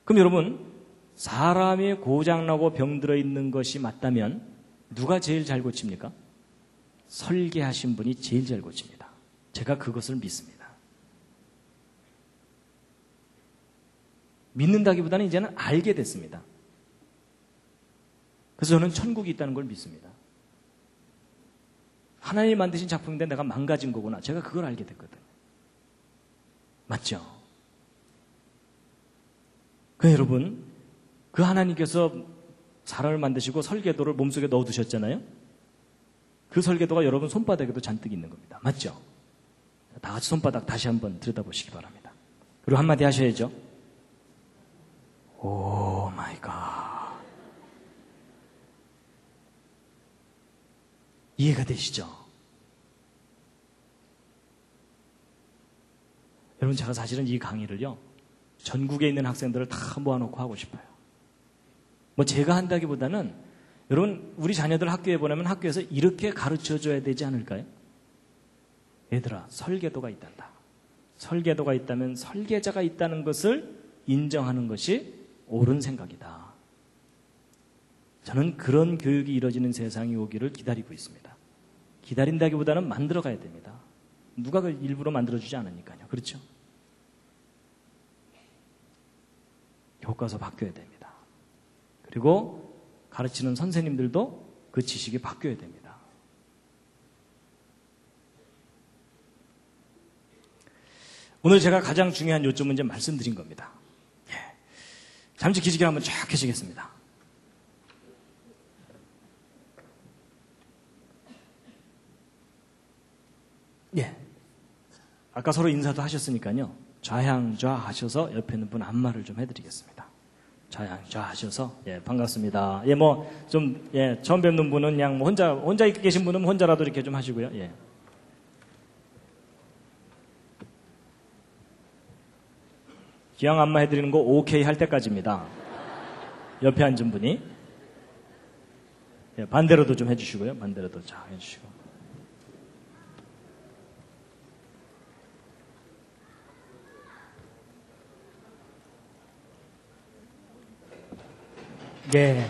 그럼 여러분, 사람이 고장나고 병들어 있는 것이 맞다면 누가 제일 잘 고칩니까? 설계하신 분이 제일 잘 고칩니다. 제가 그것을 믿습니다. 믿는다기보다는 이제는 알게 됐습니다. 그래서 저는 천국이 있다는 걸 믿습니다. 하나님이 만드신 작품인데 내가 망가진 거구나. 제가 그걸 알게 됐거든요. 맞죠? 그러니까 여러분, 그 하나님께서 사람을 만드시고 설계도를 몸속에 넣어두셨잖아요. 그 설계도가 여러분 손바닥에도 잔뜩 있는 겁니다. 맞죠? 다 같이 손바닥 다시 한번 들여다보시기 바랍니다. 그리고 한마디 하셔야죠. 오 마이 갓. 이해가 되시죠? 여러분, 제가 사실은 이 강의를요, 전국에 있는 학생들을 다 모아놓고 하고 싶어요. 뭐 제가 한다기보다는 여러분, 우리 자녀들 학교에 보내면 학교에서 이렇게 가르쳐줘야 되지 않을까요? 얘들아, 설계도가 있단다. 설계도가 있다면 설계자가 있다는 것을 인정하는 것이 옳은 생각이다. 저는 그런 교육이 이루어지는 세상이 오기를 기다리고 있습니다. 기다린다기보다는 만들어가야 됩니다. 누가 그 일부러 만들어주지 않으니까요. 그렇죠? 교과서 바뀌어야 됩니다. 그리고 가르치는 선생님들도 그 지식이 바뀌어야 됩니다. 오늘 제가 가장 중요한 요점은 이제 말씀드린 겁니다. 잠시 기지개를 한번 쫙 켜시겠습니다. 예. 아까 서로 인사도 하셨으니까요. 좌향좌 하셔서 옆에 있는 분 안마를 좀 해드리겠습니다. 좌향좌 하셔서, 예, 반갑습니다. 예, 처음 뵙는 분은 그냥 혼자 계신 분은 혼자라도 이렇게 좀 하시고요. 예. 기왕 안마 해드리는 거 오케이 할 때까지입니다. 옆에 앉은 분이. 예, 반대로도 좀 해주시고요. 반대로도 자 해주시고. 예.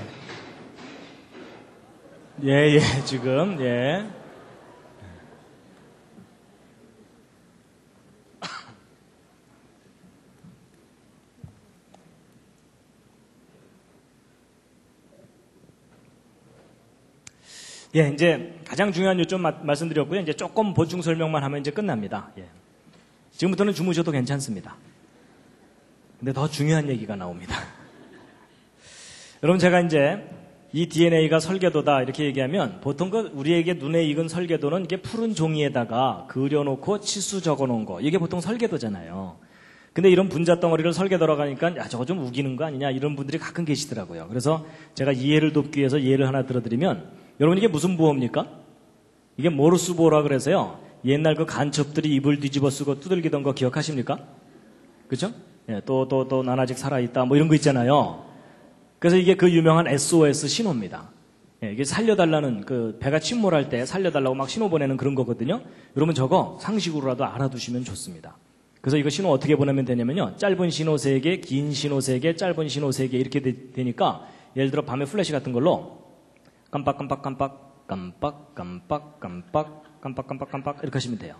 예, 지금, 예. 예, 이제 가장 중요한 요점 말씀드렸고요. 이제 조금 보충 설명만 하면 이제 끝납니다. 예. 지금부터는 주무셔도 괜찮습니다. 근데 더 중요한 얘기가 나옵니다. 여러분, 제가 이제 이 DNA가 설계도다 이렇게 얘기하면 보통 우리에게 눈에 익은 설계도는 이게 푸른 종이에다가 그려놓고 치수 적어놓은 거, 이게 보통 설계도잖아요. 근데 이런 분자 덩어리를 설계도라고 하니까 야, 저거 좀 우기는 거 아니냐 이런 분들이 가끔 계시더라고요. 그래서 제가 이해를 돕기 위해서 예를 하나 들어드리면, 여러분, 이게 무슨 보호입니까? 이게 모르스 보호라 그래서요, 옛날 그 간첩들이 입을 뒤집어 쓰고 두들기던 거 기억하십니까? 그죠? 예, 또 난 아직 살아있다 뭐 이런 거 있잖아요. 그래서 이게 그 유명한 SOS 신호입니다. 예, 이게 살려달라는, 그 배가 침몰할 때 살려달라고 막 신호 보내는 그런 거거든요. 여러분, 저거 상식으로라도 알아두시면 좋습니다. 그래서 이거 신호 어떻게 보내면 되냐면요, 짧은 신호 3개, 긴 신호 3개, 짧은 신호 3개 이렇게 되니까, 예를 들어 밤에 플래시 같은 걸로 깜빡깜빡깜빡 깜빡깜빡깜빡 이렇게 하시면 돼요.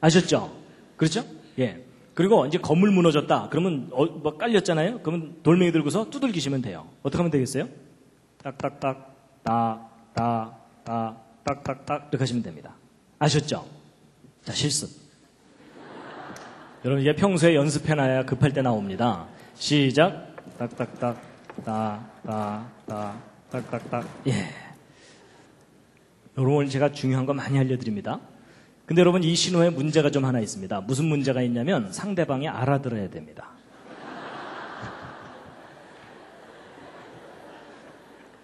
아셨죠? 그렇죠? 예. 그리고 이제 건물 무너졌다. 그러면 뭐 깔렸잖아요. 그러면 돌멩이 들고서 두들기시면 돼요. 어떻게 하면 되겠어요? 딱딱딱 딱딱딱 이렇게 하시면 됩니다. 아셨죠? 자, 실습. 여러분, 이제 평소에 연습해놔야 급할 때 나옵니다. 시작. 딱딱딱 딱딱딱. 예. 여러분, 오늘 제가 중요한 거 많이 알려드립니다. 근데 여러분, 이 신호에 문제가 좀 하나 있습니다. 무슨 문제가 있냐면 상대방이 알아들어야 됩니다.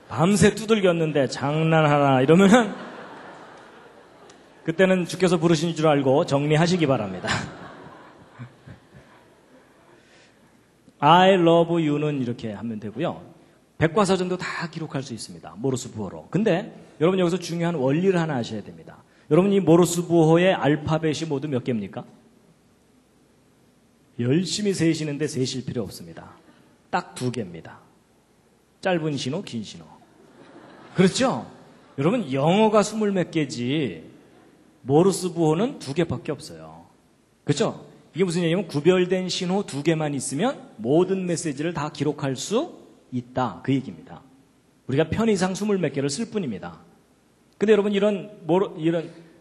밤새 두들겼는데 장난하나 이러면은 그때는 주께서 부르신 줄 알고 정리하시기 바랍니다. I love you는 이렇게 하면 되고요. 백과사전도 다 기록할 수 있습니다. 모르스 부호로. 근데 여러분 여기서 중요한 원리를 하나 아셔야 됩니다. 여러분 이 모르스 부호의 알파벳이 모두 몇 개입니까? 열심히 세시는데 세실 필요 없습니다. 딱 2개입니다. 짧은 신호, 긴 신호. 그렇죠? 여러분 영어가 20몇 개지 모르스 부호는 2개밖에 없어요. 그렇죠? 이게 무슨 얘기냐면 구별된 신호 2개만 있으면 모든 메시지를 다 기록할 수 있다. 그 얘기입니다. 우리가 편의상 20몇 개를 쓸 뿐입니다. 근데 여러분 이런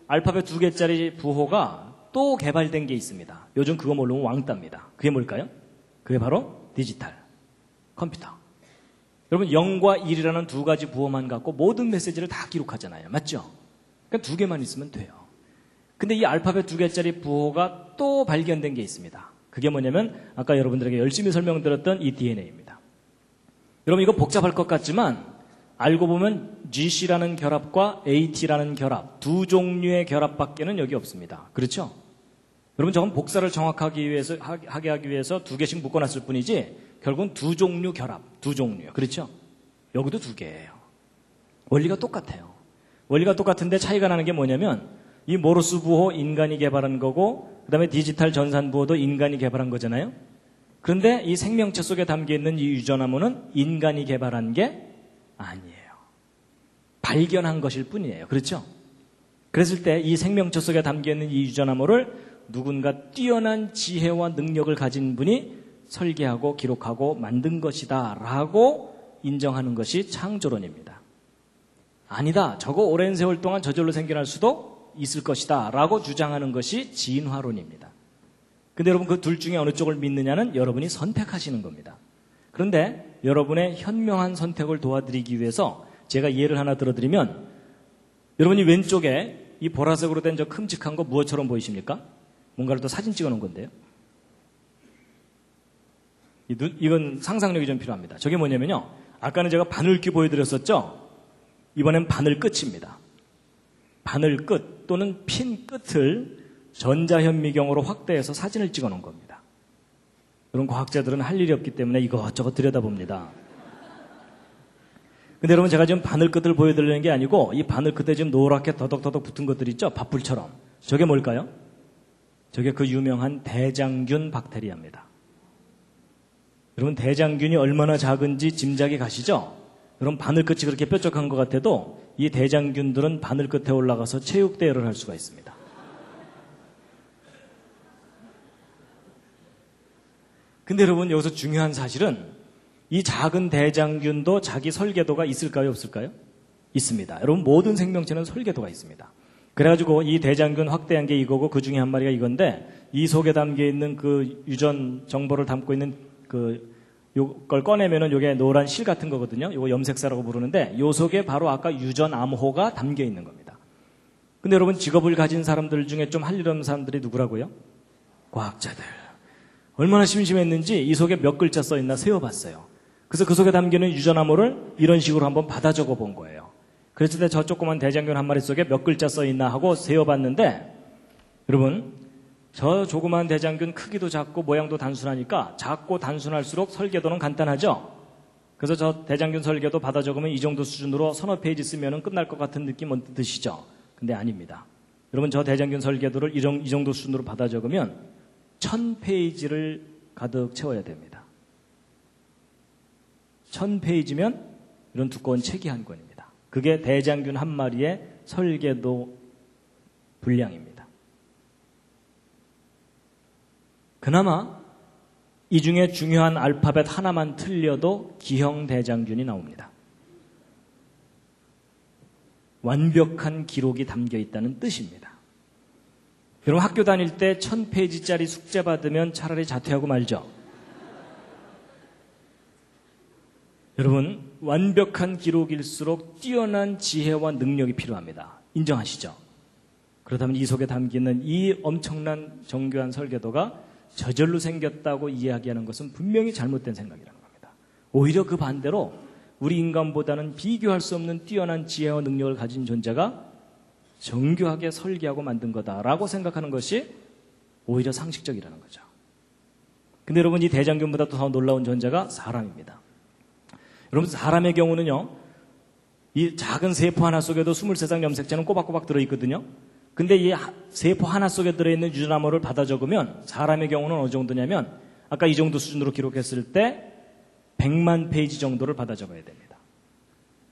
알파벳 2개짜리 부호가 또 개발된 게 있습니다. 요즘 그거 모르면 왕따입니다. 그게 뭘까요? 그게 바로 디지털 컴퓨터. 여러분 0과 1이라는 2가지 부호만 갖고 모든 메시지를 다 기록하잖아요. 맞죠? 그러니까 2개만 있으면 돼요. 근데 이 알파벳 2개짜리 부호가 또 발견된 게 있습니다. 그게 뭐냐면 아까 여러분들에게 열심히 설명드렸던 이 DNA입니다. 여러분 이거 복잡할 것 같지만 알고 보면 GC라는 결합과 AT라는 결합, 2 종류의 결합밖에는 여기 없습니다. 그렇죠? 여러분 저건 복사를 정확하게 하게 하기 위해서 2개씩 묶어놨을 뿐이지 결국은 2 종류 결합, 2 종류요. 그렇죠? 여기도 2개예요. 원리가 똑같아요. 원리가 똑같은데 차이가 나는 게 뭐냐면 이 모르스 부호 인간이 개발한 거고 그 다음에 디지털 전산 부호도 인간이 개발한 거잖아요. 그런데 이 생명체 속에 담겨있는 이 유전암호는 인간이 개발한 게 아니에요. 발견한 것일 뿐이에요. 그렇죠? 그랬을 때 이 생명체 속에 담겨있는 이 유전암호를 누군가 뛰어난 지혜와 능력을 가진 분이 설계하고 기록하고 만든 것이다 라고 인정하는 것이 창조론입니다. 아니다. 저거 오랜 세월 동안 저절로 생겨날 수도 있을 것이다 라고 주장하는 것이 진화론입니다. 근데 여러분 그 둘 중에 어느 쪽을 믿느냐는 여러분이 선택하시는 겁니다. 그런데 여러분의 현명한 선택을 도와드리기 위해서 제가 예를 하나 들어드리면 여러분이 왼쪽에 이 보라색으로 된 저 큼직한 거 무엇처럼 보이십니까? 뭔가를 또 사진 찍어 놓은 건데요. 이건 상상력이 좀 필요합니다. 저게 뭐냐면요. 아까는 제가 바늘귀 보여드렸었죠? 이번엔 바늘 끝입니다. 바늘 끝 또는 핀 끝을 전자현미경으로 확대해서 사진을 찍어 놓은 겁니다. 그런 과학자들은 할 일이 없기 때문에 이것저것 들여다봅니다. 근데 여러분 제가 지금 바늘 끝을 보여드리는 게 아니고 이 바늘 끝에 지금 노랗게 더덕더덕 붙은 것들 있죠? 밥풀처럼. 저게 뭘까요? 저게 그 유명한 대장균 박테리아입니다. 여러분 대장균이 얼마나 작은지 짐작이 가시죠? 여러분 바늘 끝이 그렇게 뾰족한 것 같아도 이 대장균들은 바늘 끝에 올라가서 체육대회를 할 수가 있습니다. 근데 여러분 여기서 중요한 사실은 이 작은 대장균도 자기 설계도가 있을까요? 없을까요? 있습니다. 여러분 모든 생명체는 설계도가 있습니다. 그래가지고 이 대장균 확대한 게 이거고 그 중에 한 마리가 이건데 이 속에 담겨있는 그 유전 정보를 담고 있는 요걸 꺼내면은 요게 노란 실 같은 거거든요. 요거 염색사라고 부르는데 요 속에 바로 아까 유전 암호가 담겨 있는 겁니다. 근데 여러분 직업을 가진 사람들 중에 좀 할 일 없는 사람들이 누구라고요? 과학자들. 얼마나 심심했는지 이 속에 몇 글자 써 있나 세어봤어요. 그래서 그 속에 담기는 유전 암호를 이런 식으로 한번 받아 적어 본 거예요. 그랬을 때 저 조그만 대장균 한 마리 속에 몇 글자 써 있나 하고 세어봤는데 여러분 저 조그만 대장균 크기도 작고 모양도 단순하니까 작고 단순할수록 설계도는 간단하죠. 그래서 저 대장균 설계도 받아 적으면 이 정도 수준으로 서너 페이지 쓰면 끝날 것 같은 느낌 언뜻 드시죠. 근데 아닙니다. 여러분 저 대장균 설계도를 이 정도 수준으로 받아 적으면 1000페이지를 가득 채워야 됩니다. 1000페이지면 이런 두꺼운 책이 한 권입니다. 그게 대장균 한 마리의 설계도 분량입니다. 그나마 이 중에 중요한 알파벳 하나만 틀려도 기형 대장균이 나옵니다. 완벽한 기록이 담겨 있다는 뜻입니다. 여러분 학교 다닐 때 1000페이지짜리 숙제 받으면 차라리 자퇴하고 말죠. 여러분 완벽한 기록일수록 뛰어난 지혜와 능력이 필요합니다. 인정하시죠? 그렇다면 이 속에 담기는 이 엄청난 정교한 설계도가 저절로 생겼다고 이야기하는 것은 분명히 잘못된 생각이라는 겁니다. 오히려 그 반대로 우리 인간보다는 비교할 수 없는 뛰어난 지혜와 능력을 가진 존재가 정교하게 설계하고 만든 거다라고 생각하는 것이 오히려 상식적이라는 거죠. 근데 여러분 이 대장균보다 더 놀라운 존재가 사람입니다. 여러분, 사람의 경우는요, 이 작은 세포 하나 속에도 23장 염색체는 꼬박꼬박 들어있거든요. 근데 이 세포 하나 속에 들어있는 유전암호를 받아 적으면 사람의 경우는 어느 정도냐면 아까 이 정도 수준으로 기록했을 때 100만 페이지 정도를 받아 적어야 됩니다.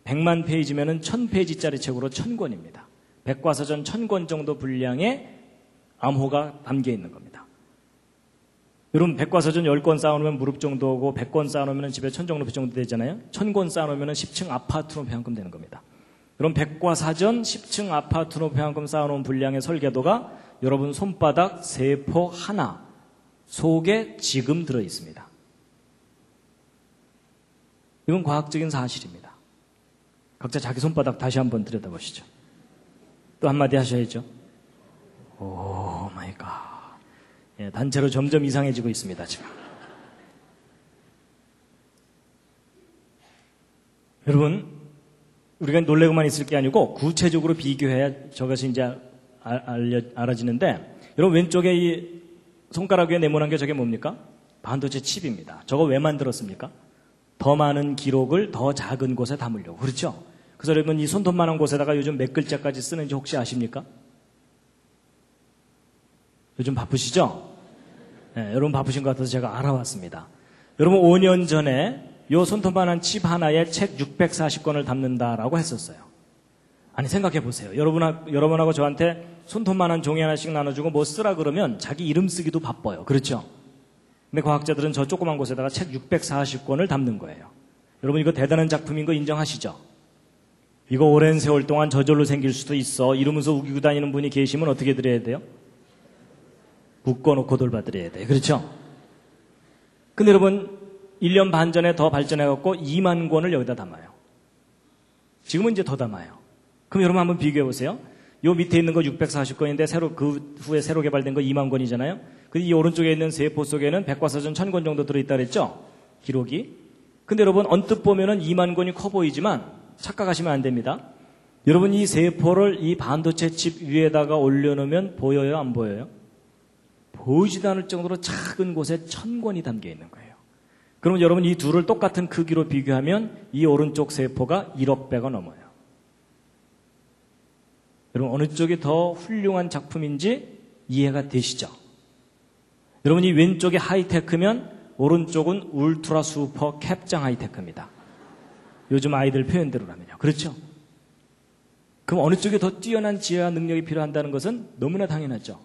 100만 페이지면은 1000페이지짜리 책으로 1000권입니다. 백과사전 1000권 정도 분량의 암호가 담겨 있는 겁니다. 여러분, 백과사전 10권 쌓아놓으면 무릎 정도 오고 100권 쌓아놓으면 집에 천정높이 정도 되잖아요. 1000권 쌓아놓으면 10층 아파트 높이만큼 되는 겁니다. 그럼 백과사전 10층 아파트 높이만큼 쌓아놓은 분량의 설계도가 여러분 손바닥 세포 하나 속에 지금 들어있습니다. 이건 과학적인 사실입니다. 각자 자기 손바닥 다시 한번 들여다보시죠. 또 한마디 하셔야죠. 오 마이 갓. 예, 단체로 점점 이상해지고 있습니다, 지금. 여러분, 우리가 놀래고만 있을 게 아니고 구체적으로 비교해야 저것이 이제 알아지는데, 여러분 왼쪽에 이 손가락 위에 네모난 게 저게 뭡니까? 반도체 칩입니다. 저거 왜 만들었습니까? 더 많은 기록을 더 작은 곳에 담으려고. 그렇죠? 그래서 여러분 이 손톱만한 곳에다가 요즘 몇 글자까지 쓰는지 혹시 아십니까? 요즘 바쁘시죠? 네, 여러분 바쁘신 것 같아서 제가 알아왔습니다. 여러분 5년 전에 요 손톱만한 칩 하나에 책 640권을 담는다라고 했었어요. 아니 생각해 보세요. 여러분하고 저한테 손톱만한 종이 하나씩 나눠주고 뭐 쓰라 그러면 자기 이름 쓰기도 바빠요. 그렇죠? 근데 과학자들은 저 조그만 곳에다가 책 640권을 담는 거예요. 여러분 이거 대단한 작품인 거 인정하시죠? 이거 오랜 세월 동안 저절로 생길 수도 있어. 이러면서 우기고 다니는 분이 계시면 어떻게 드려야 돼요? 묶어놓고 돌봐드려야 돼요. 그렇죠? 근데 여러분 1년 반 전에 더 발전해갖고 2만 권을 여기다 담아요. 지금은 이제 더 담아요. 그럼 여러분 한번 비교해보세요. 요 밑에 있는 거 640권인데 그 후에 새로 개발된 거 2만 권이잖아요. 근데 이 오른쪽에 있는 세포 속에는 백과사전 1000권 정도 들어있다 그랬죠? 기록이. 근데 여러분 언뜻 보면은 2만 권이 커 보이지만 착각하시면 안 됩니다. 여러분 이 세포를 이 반도체 칩 위에다가 올려놓으면 보여요? 안 보여요? 보이지도 않을 정도로 작은 곳에 1000권이 담겨 있는 거예요. 그러면 여러분 이 둘을 똑같은 크기로 비교하면 이 오른쪽 세포가 1억 배가 넘어요. 여러분 어느 쪽이 더 훌륭한 작품인지 이해가 되시죠? 여러분 이 왼쪽이 하이테크면 오른쪽은 울트라 슈퍼 캡장 하이테크입니다. 요즘 아이들 표현대로라면요. 그렇죠? 그럼 어느 쪽이 더 뛰어난 지혜와 능력이 필요한다는 것은 너무나 당연하죠.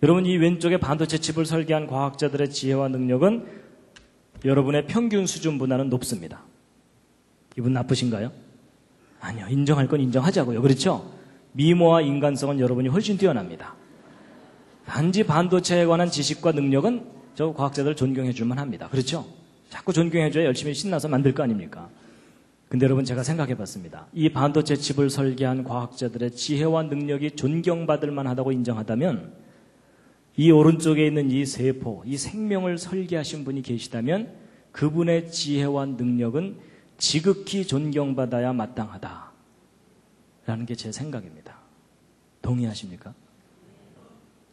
여러분 이 왼쪽에 반도체 칩을 설계한 과학자들의 지혜와 능력은 여러분의 평균 수준보다는 높습니다. 이분 나쁘신가요? 아니요. 인정할 건 인정하자고요. 그렇죠? 미모와 인간성은 여러분이 훨씬 뛰어납니다. 단지 반도체에 관한 지식과 능력은 저 과학자들 존경해 줄만 합니다. 그렇죠? 자꾸 존경해줘야 열심히 신나서 만들 거 아닙니까? 근데 여러분 제가 생각해 봤습니다. 이 반도체 칩을 설계한 과학자들의 지혜와 능력이 존경받을 만하다고 인정하다면 이 오른쪽에 있는 이 세포, 이 생명을 설계하신 분이 계시다면 그분의 지혜와 능력은 지극히 존경받아야 마땅하다라는 게 제 생각입니다. 동의하십니까?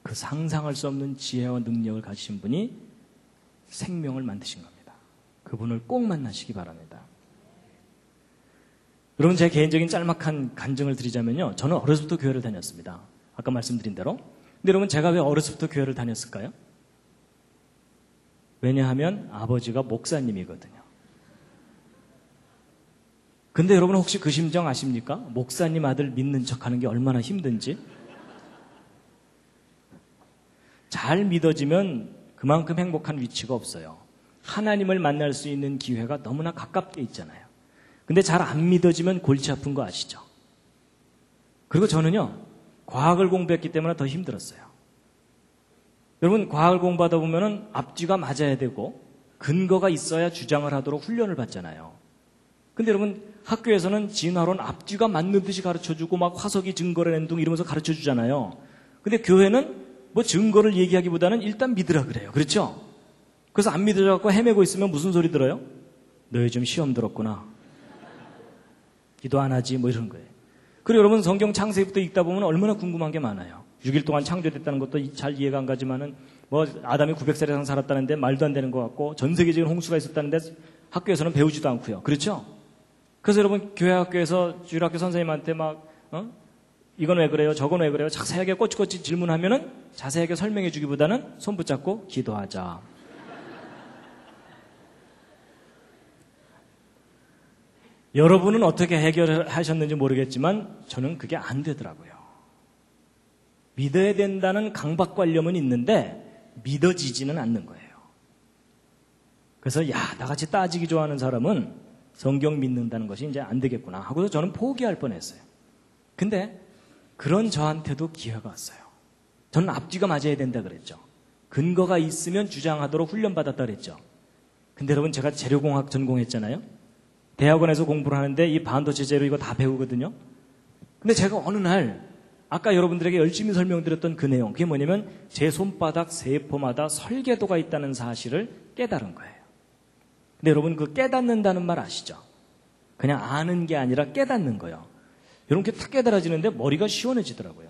그 상상할 수 없는 지혜와 능력을 가지신 분이 생명을 만드신 겁니다. 그분을 꼭 만나시기 바랍니다. 여러분 제 개인적인 짤막한 간증을 드리자면요. 저는 어려서부터 교회를 다녔습니다. 아까 말씀드린 대로. 근데 여러분 제가 왜 어려서부터 교회를 다녔을까요? 왜냐하면 아버지가 목사님이거든요. 근데 여러분 혹시 그 심정 아십니까? 목사님 아들 믿는 척하는 게 얼마나 힘든지. 잘 믿어지면 그만큼 행복한 위치가 없어요. 하나님을 만날 수 있는 기회가 너무나 가깝게 있잖아요. 근데 잘 안 믿어지면 골치 아픈 거 아시죠? 그리고 저는요, 과학을 공부했기 때문에 더 힘들었어요. 여러분, 과학을 공부하다 보면은 앞뒤가 맞아야 되고 근거가 있어야 주장을 하도록 훈련을 받잖아요. 근데 여러분, 학교에서는 진화론 앞뒤가 맞는 듯이 가르쳐주고 막 화석이 증거를 낸 둥 이러면서 가르쳐주잖아요. 근데 교회는 뭐 증거를 얘기하기보다는 일단 믿으라 그래요. 그렇죠? 그래서 안 믿어갖고 헤매고 있으면 무슨 소리 들어요? 너 요즘 시험 들었구나. 기도 안 하지 뭐 이런 거예요. 그리고 여러분 성경 창세기부터 읽다 보면 얼마나 궁금한 게 많아요. 6일 동안 창조됐다는 것도 잘 이해가 안 가지만은 뭐 아담이 900살 이상 살았다는데 말도 안 되는 것 같고 전 세계적인 홍수가 있었다는데 학교에서는 배우지도 않고요. 그렇죠? 그래서 여러분 교회 학교에서 주일학교 선생님한테 막 이건 왜 그래요? 저건 왜 그래요? 자세하게 꼬치꼬치 질문하면은 자세하게 설명해 주기보다는 손 붙잡고 기도하자. 여러분은 어떻게 해결하셨는지 모르겠지만 저는 그게 안 되더라고요. 믿어야 된다는 강박관념은 있는데 믿어지지는 않는 거예요. 그래서 나같이 따지기 좋아하는 사람은 성경 믿는다는 것이 이제 안 되겠구나 하고서 저는 포기할 뻔했어요. 근데 그런 저한테도 기회가 왔어요. 저는 앞뒤가 맞아야 된다 그랬죠. 근거가 있으면 주장하도록 훈련받았다 그랬죠. 근데 여러분 제가 재료공학 전공했잖아요. 대학원에서 공부를 하는데 이 반도체 재료 이거 다 배우거든요. 근데 제가 어느 날 아까 여러분들에게 열심히 설명드렸던 그 내용, 그게 뭐냐면 제 손바닥 세포마다 설계도가 있다는 사실을 깨달은 거예요. 근데 여러분 그 깨닫는다는 말 아시죠? 그냥 아는 게 아니라 깨닫는 거예요. 이렇게 탁 깨달아지는데 머리가 시원해지더라고요.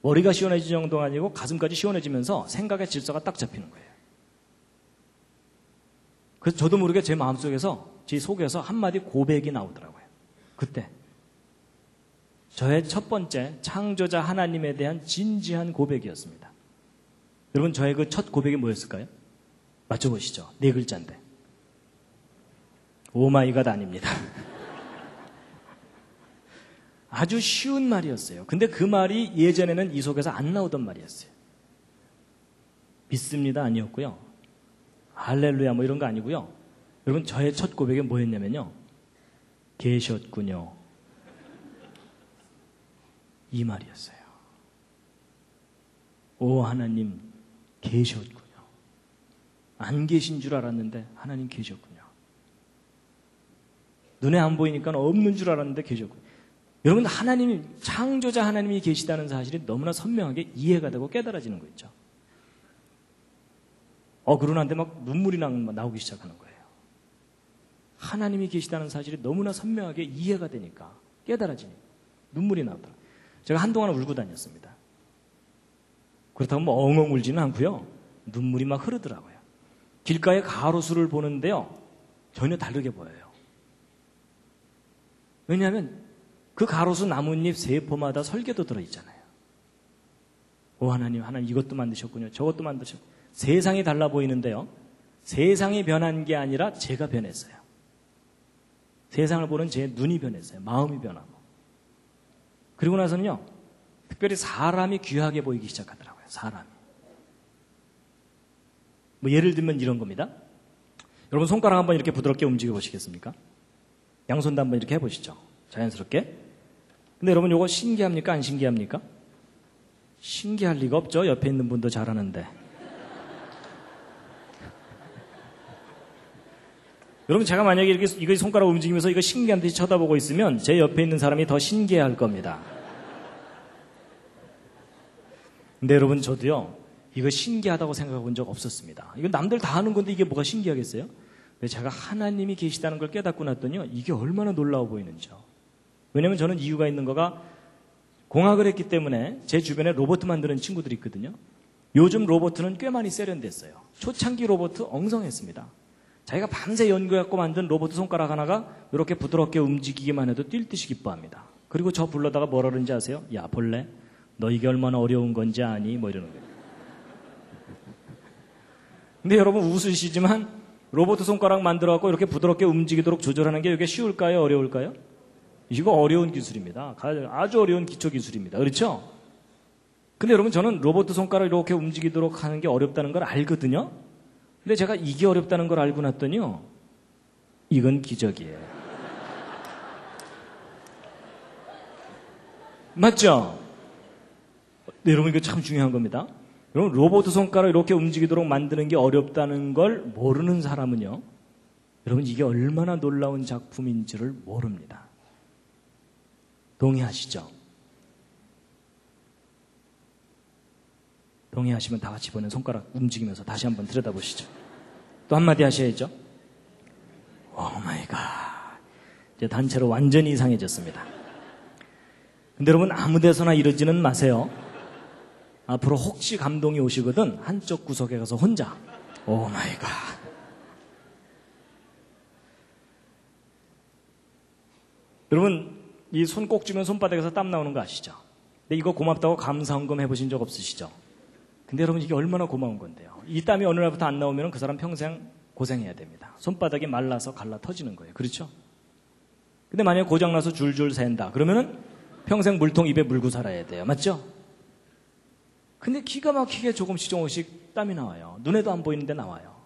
머리가 시원해질 정도가 아니고 가슴까지 시원해지면서 생각의 질서가 딱 잡히는 거예요. 그래서 저도 모르게 제 마음속에서 제 속에서 한마디 고백이 나오더라고요. 그때 저의 첫 번째 창조자 하나님에 대한 진지한 고백이었습니다. 여러분 저의 그 첫 고백이 뭐였을까요? 맞춰보시죠. 4글자인데 오마이갓 아닙니다. 아주 쉬운 말이었어요. 근데 그 말이 예전에는 이 속에서 안 나오던 말이었어요. 믿습니다 아니었고요. 할렐루야 뭐 이런 거 아니고요. 여러분 저의 첫 고백이 뭐였냐면요. 계셨군요. 이 말이었어요. 오 하나님 계셨군요. 안 계신 줄 알았는데 하나님 계셨군요. 눈에 안 보이니까 없는 줄 알았는데 계셨군요. 여러분 하나님이 창조자 하나님이 계시다는 사실이 너무나 선명하게 이해가 되고 깨달아지는 거 있죠. 그러는데 막 눈물이 나오기 시작하는 거예요. 하나님이 계시다는 사실이 너무나 선명하게 이해가 되니까 깨달아지니까 눈물이 나오더라고요. 제가 한동안 울고 다녔습니다. 그렇다고 뭐 엉엉 울지는 않고요. 눈물이 막 흐르더라고요. 길가에 가로수를 보는데요. 전혀 다르게 보여요. 왜냐하면 그 가로수 나뭇잎 세포마다 설계도 들어있잖아요. 오 하나님 이것도 만드셨군요. 저것도 만드셨군요. 세상이 달라 보이는데요. 세상이 변한 게 아니라 제가 변했어요. 세상을 보는 제 눈이 변했어요. 마음이 변하고. 그리고 나서는요. 특별히 사람이 귀하게 보이기 시작하더라고요. 사람이. 뭐 예를 들면 이런 겁니다. 여러분 손가락 한번 이렇게 부드럽게 움직여 보시겠습니까? 양손도 한번 이렇게 해보시죠. 자연스럽게. 근데 여러분 이거 신기합니까? 안 신기합니까? 신기할 리가 없죠. 옆에 있는 분도 잘하는데. 여러분 제가 만약에 이렇게 이거 손가락 움직이면서 이거 신기한 듯이 쳐다보고 있으면 제 옆에 있는 사람이 더 신기해할 겁니다. 근데 여러분 저도요. 이거 신기하다고 생각해 본 적 없었습니다. 이거 남들 다 하는 건데 이게 뭐가 신기하겠어요? 근데 제가 하나님이 계시다는 걸 깨닫고 났더니요. 이게 얼마나 놀라워 보이는지요. 왜냐면 저는 이유가 있는 거가 공학을 했기 때문에 제 주변에 로봇 만드는 친구들이 있거든요. 요즘 로봇은 꽤 많이 세련됐어요. 초창기 로봇 엉성했습니다. 자기가 밤새 연구해갖고 만든 로봇 손가락 하나가 이렇게 부드럽게 움직이기만 해도 뛸 듯이 기뻐합니다. 그리고 저 불러다가 뭐라 그러는지 아세요? 야 벌레 너 이게 얼마나 어려운 건지 아니? 뭐 이러는 거예요. 근데 여러분 웃으시지만 로봇 손가락 만들어갖고 이렇게 부드럽게 움직이도록 조절하는 게 이게 쉬울까요? 어려울까요? 이거 어려운 기술입니다. 아주 어려운 기초 기술입니다. 그렇죠? 근데 여러분 저는 로봇 손가락 이렇게 움직이도록 하는 게 어렵다는 걸 알거든요. 근데 제가 이게 어렵다는 걸 알고 났더니요. 이건 기적이에요. 맞죠? 네, 여러분 이거 참 중요한 겁니다. 여러분 로봇 손가락 이렇게 움직이도록 만드는 게 어렵다는 걸 모르는 사람은요. 여러분 이게 얼마나 놀라운 작품인지를 모릅니다. 동의하시죠? 동의하시면 다 같이 보는 손가락 움직이면서 다시 한번 들여다보시죠. 또 한마디 하셔야죠. 오 마이 갓. 이제 단체로 완전히 이상해졌습니다. 근데 여러분 아무 데서나 이러지는 마세요. 앞으로 혹시 감동이 오시거든 한쪽 구석에 가서 혼자 오 마이 갓. 여러분, 이 손 꼭 쥐면 손바닥에서 땀 나오는 거 아시죠? 근데 이거 고맙다고 감사헌금 해보신 적 없으시죠? 근데 여러분, 이게 얼마나 고마운 건데요. 이 땀이 어느 날부터 안 나오면 그 사람 평생 고생해야 됩니다. 손바닥이 말라서 갈라 터지는 거예요. 그렇죠? 근데 만약에 고장나서 줄줄 샌다. 그러면은 평생 물통 입에 물고 살아야 돼요. 맞죠? 근데 기가 막히게 조금씩 땀이 나와요. 눈에도 안 보이는데 나와요.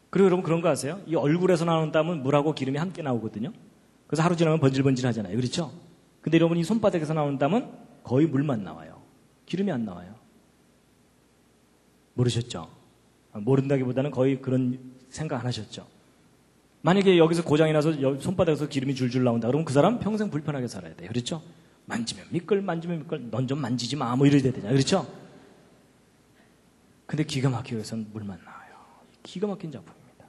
그리고 여러분 그런 거 아세요? 이 얼굴에서 나오는 땀은 물하고 기름이 함께 나오거든요. 그래서 하루 지나면 번질번질 하잖아요. 그렇죠? 근데 여러분 이 손바닥에서 나오는 땀은 거의 물만 나와요. 기름이 안 나와요. 모르셨죠? 모른다기보다는 거의 그런 생각 안 하셨죠? 만약에 여기서 고장이 나서 손바닥에서 기름이 줄줄 나온다 그러면 그 사람 평생 불편하게 살아야 돼요. 그렇죠? 만지면 미끌, 만지면 미끌, 넌 좀 만지지 마, 뭐 이래야 되잖아요. 그렇죠? 근데 기가 막히게 여기서는 물만 나와요. 기가 막힌 작품입니다.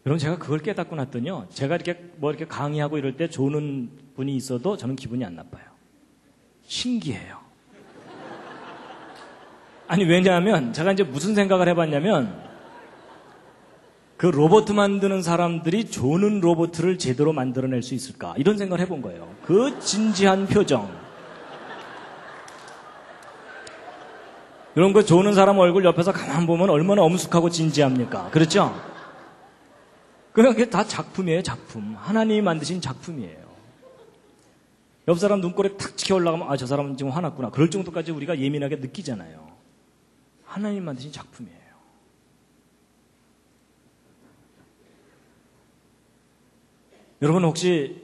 여러분, 제가 그걸 깨닫고 났더니요, 제가 이렇게 강의하고 이럴 때 조는 분이 있어도 저는 기분이 안 나빠요. 신기해요. 아니, 왜냐하면 제가 이제 무슨 생각을 해봤냐면, 그 로봇 만드는 사람들이 조는 로봇을 제대로 만들어낼 수 있을까? 이런 생각을 해본 거예요. 그 진지한 표정. 이런 거 조는 사람 얼굴 옆에서 가만 보면 얼마나 엄숙하고 진지합니까? 그렇죠? 그냥 그게 다 작품이에요, 작품. 하나님이 만드신 작품이에요. 옆 사람 눈꼬리 탁 치켜 올라가면, 아, 저 사람은 지금 화났구나. 그럴 정도까지 우리가 예민하게 느끼잖아요. 하나님이 만드신 작품이에요. 여러분 혹시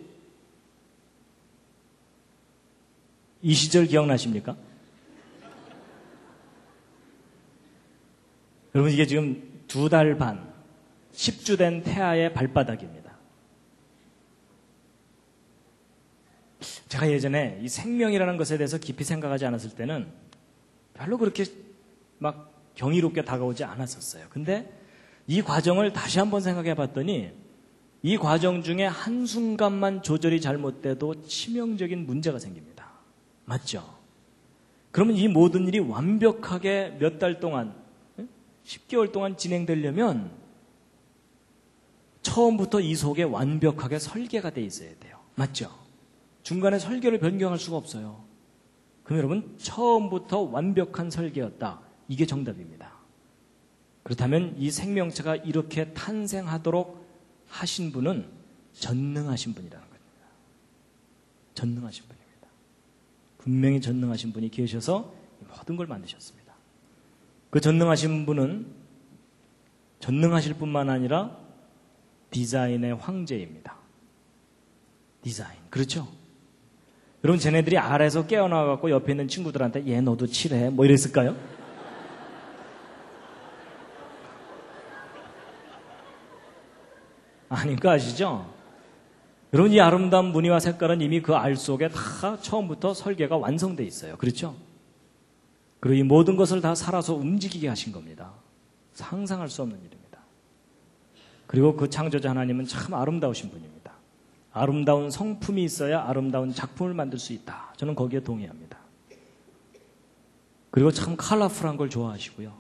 이 시절 기억나십니까? 여러분 이게 지금 2달 반, 10주 된 태아의 발바닥입니다. 제가 예전에 이 생명이라는 것에 대해서 깊이 생각하지 않았을 때는 별로 그렇게 막 경이롭게 다가오지 않았었어요. 근데 이 과정을 다시 한번 생각해 봤더니 이 과정 중에 한순간만 조절이 잘못돼도 치명적인 문제가 생깁니다. 맞죠? 그러면 이 모든 일이 완벽하게 몇 달 동안, 10개월 동안 진행되려면 처음부터 이 속에 완벽하게 설계가 돼 있어야 돼요. 맞죠? 중간에 설계를 변경할 수가 없어요. 그럼 여러분, 처음부터 완벽한 설계였다. 이게 정답입니다. 그렇다면 이 생명체가 이렇게 탄생하도록 하신 분은 전능하신 분이라는 겁니다. 전능하신 분입니다. 분명히 전능하신 분이 계셔서 모든 걸 만드셨습니다. 그 전능하신 분은 전능하실 뿐만 아니라 디자인의 황제입니다. 디자인. 그렇죠? 여러분, 쟤네들이 아래에서 깨어나와갖고 옆에 있는 친구들한테 얘 너도 칠해. 뭐 이랬을까요? 아닌 거 아시죠? 여러분, 이 아름다운 무늬와 색깔은 이미 그 알 속에 다 처음부터 설계가 완성되어 있어요. 그렇죠? 그리고 이 모든 것을 다 살아서 움직이게 하신 겁니다. 상상할 수 없는 일입니다. 그리고 그 창조자 하나님은 참 아름다우신 분입니다. 아름다운 성품이 있어야 아름다운 작품을 만들 수 있다. 저는 거기에 동의합니다. 그리고 참 컬러풀한 걸 좋아하시고요.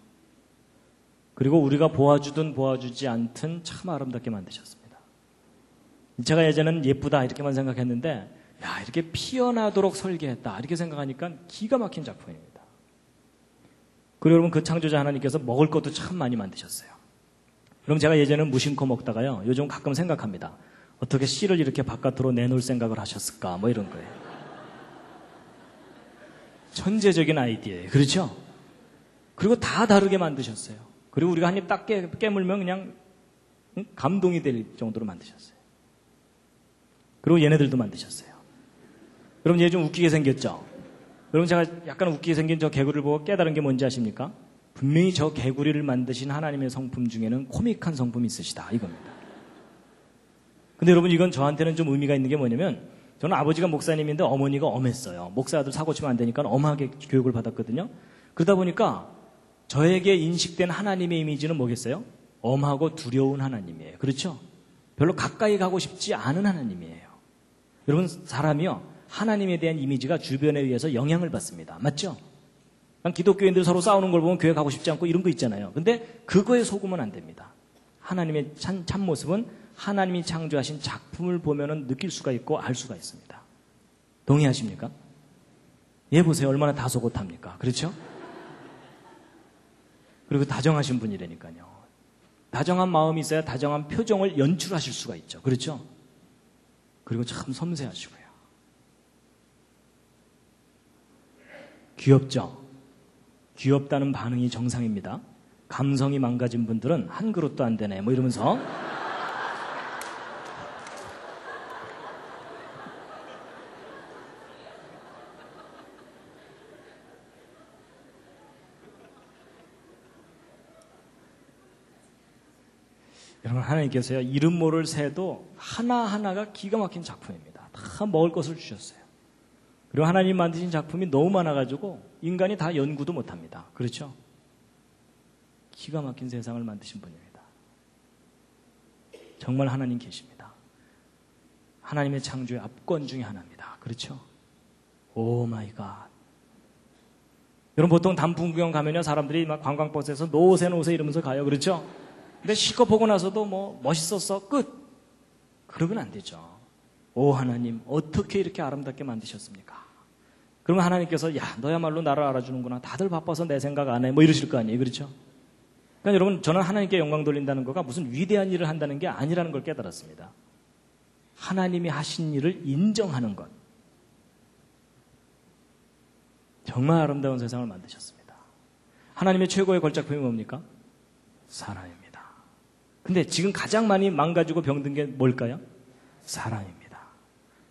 그리고 우리가 보아주든 보아주지 않든 참 아름답게 만드셨습니다. 제가 예전에는 예쁘다 이렇게만 생각했는데 야, 이렇게 피어나도록 설계했다 이렇게 생각하니까 기가 막힌 작품입니다. 그리고 여러분, 그 창조자 하나님께서 먹을 것도 참 많이 만드셨어요. 그럼 제가 예전에는 무심코 먹다가요, 요즘 가끔 생각합니다. 어떻게 씨를 이렇게 바깥으로 내놓을 생각을 하셨을까, 뭐 이런 거예요. 천재적인 아이디어예요. 그렇죠? 그리고 다 다르게 만드셨어요. 그리고 우리가 한 입 딱 깨물면 그냥 감동이 될 정도로 만드셨어요. 그리고 얘네들도 만드셨어요. 여러분, 얘 좀 웃기게 생겼죠? 여러분, 제가 약간 웃기게 생긴 저 개구리를 보고 깨달은 게 뭔지 아십니까? 분명히 저 개구리를 만드신 하나님의 성품 중에는 코믹한 성품이 있으시다, 이겁니다. 근데 여러분, 이건 저한테는 좀 의미가 있는 게 뭐냐면, 저는 아버지가 목사님인데 어머니가 엄했어요. 목사 아들 사고 치면 안 되니까 엄하게 교육을 받았거든요. 그러다 보니까 저에게 인식된 하나님의 이미지는 뭐겠어요? 엄하고 두려운 하나님이에요. 그렇죠? 별로 가까이 가고 싶지 않은 하나님이에요. 여러분, 사람이요, 하나님에 대한 이미지가 주변에 의해서 영향을 받습니다. 맞죠? 기독교인들 서로 싸우는 걸 보면 교회 가고 싶지 않고 이런 거 있잖아요. 근데 그거에 속으면 안 됩니다. 하나님의 참모습은 하나님이 창조하신 작품을 보면은 느낄 수가 있고 알 수가 있습니다. 동의하십니까? 얘 보세요. 얼마나 다소곳합니까? 그렇죠? 그리고 다정하신 분이라니까요. 다정한 마음이 있어야 다정한 표정을 연출하실 수가 있죠. 그렇죠? 그리고 참 섬세하시고요. 귀엽죠? 귀엽다는 반응이 정상입니다. 감성이 망가진 분들은 한 그릇도 안 되네 뭐 이러면서 여러분, 하나님께서요, 이름 모를 새도 하나하나가 기가 막힌 작품입니다. 다 먹을 것을 주셨어요. 그리고 하나님 만드신 작품이 너무 많아가지고 인간이 다 연구도 못합니다. 그렇죠? 기가 막힌 세상을 만드신 분입니다. 정말 하나님 계십니다. 하나님의 창조의 압권 중에 하나입니다. 그렇죠? 오 마이 갓. 여러분, 보통 단풍 구경 가면요, 사람들이 막 관광버스에서 노세 이러면서 가요. 그렇죠? 근데 실컷 보고 나서도 뭐 멋있었어 끝. 그러면 안 되죠. 오 하나님, 어떻게 이렇게 아름답게 만드셨습니까? 그러면 하나님께서 야 너야말로 나를 알아주는구나. 다들 바빠서 내 생각 안 해. 뭐 이러실 거 아니에요. 그렇죠? 그러니까 여러분, 저는 하나님께 영광 돌린다는 거가 무슨 위대한 일을 한다는 게 아니라는 걸 깨달았습니다. 하나님이 하신 일을 인정하는 것. 정말 아름다운 세상을 만드셨습니다. 하나님의 최고의 걸작품이 뭡니까? 사람입니다. 근데 지금 가장 많이 망가지고 병든 게 뭘까요? 사람입니다.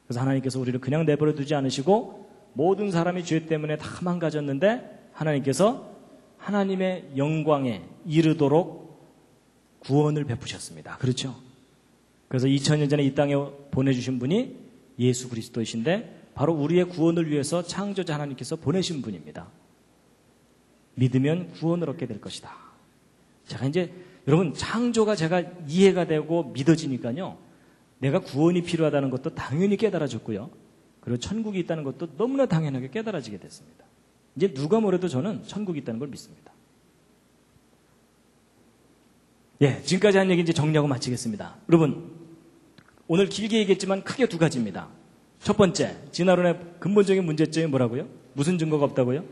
그래서 하나님께서 우리를 그냥 내버려 두지 않으시고 모든 사람이 죄 때문에 다 망가졌는데 하나님께서 하나님의 영광에 이르도록 구원을 베푸셨습니다. 그렇죠? 그래서 2000년 전에 이 땅에 보내주신 분이 예수 그리스도이신데 바로 우리의 구원을 위해서 창조자 하나님께서 보내신 분입니다. 믿으면 구원을 얻게 될 것이다. 제가 이제 여러분, 창조가 제가 이해가 되고 믿어지니까요, 내가 구원이 필요하다는 것도 당연히 깨달아졌고요, 그리고 천국이 있다는 것도 너무나 당연하게 깨달아지게 됐습니다. 이제 누가 뭐래도 저는 천국이 있다는 걸 믿습니다. 예, 지금까지 한 얘기 이제 정리하고 마치겠습니다. 여러분, 오늘 길게 얘기했지만 크게 두 가지입니다. 첫 번째, 진화론의 근본적인 문제점이 뭐라고요? 무슨 증거가 없다고요?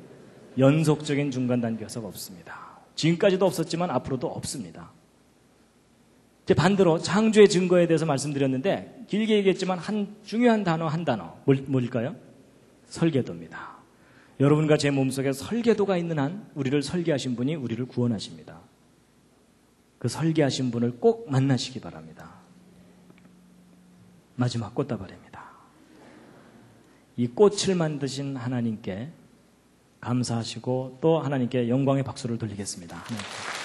연속적인 중간 단계가 없습니다. 지금까지도 없었지만 앞으로도 없습니다. 이제 반대로 창조의 증거에 대해서 말씀드렸는데 길게 얘기했지만 한 중요한 단어 한 단어 뭘까요? 설계도입니다. 여러분과 제 몸속에 설계도가 있는 한 우리를 설계하신 분이 우리를 구원하십니다. 그 설계하신 분을 꼭 만나시기 바랍니다. 마지막 꽃다발입니다. 이 꽃을 만드신 하나님께 감사하시고 또 하나님께 영광의 박수를 돌리겠습니다. 하나님께.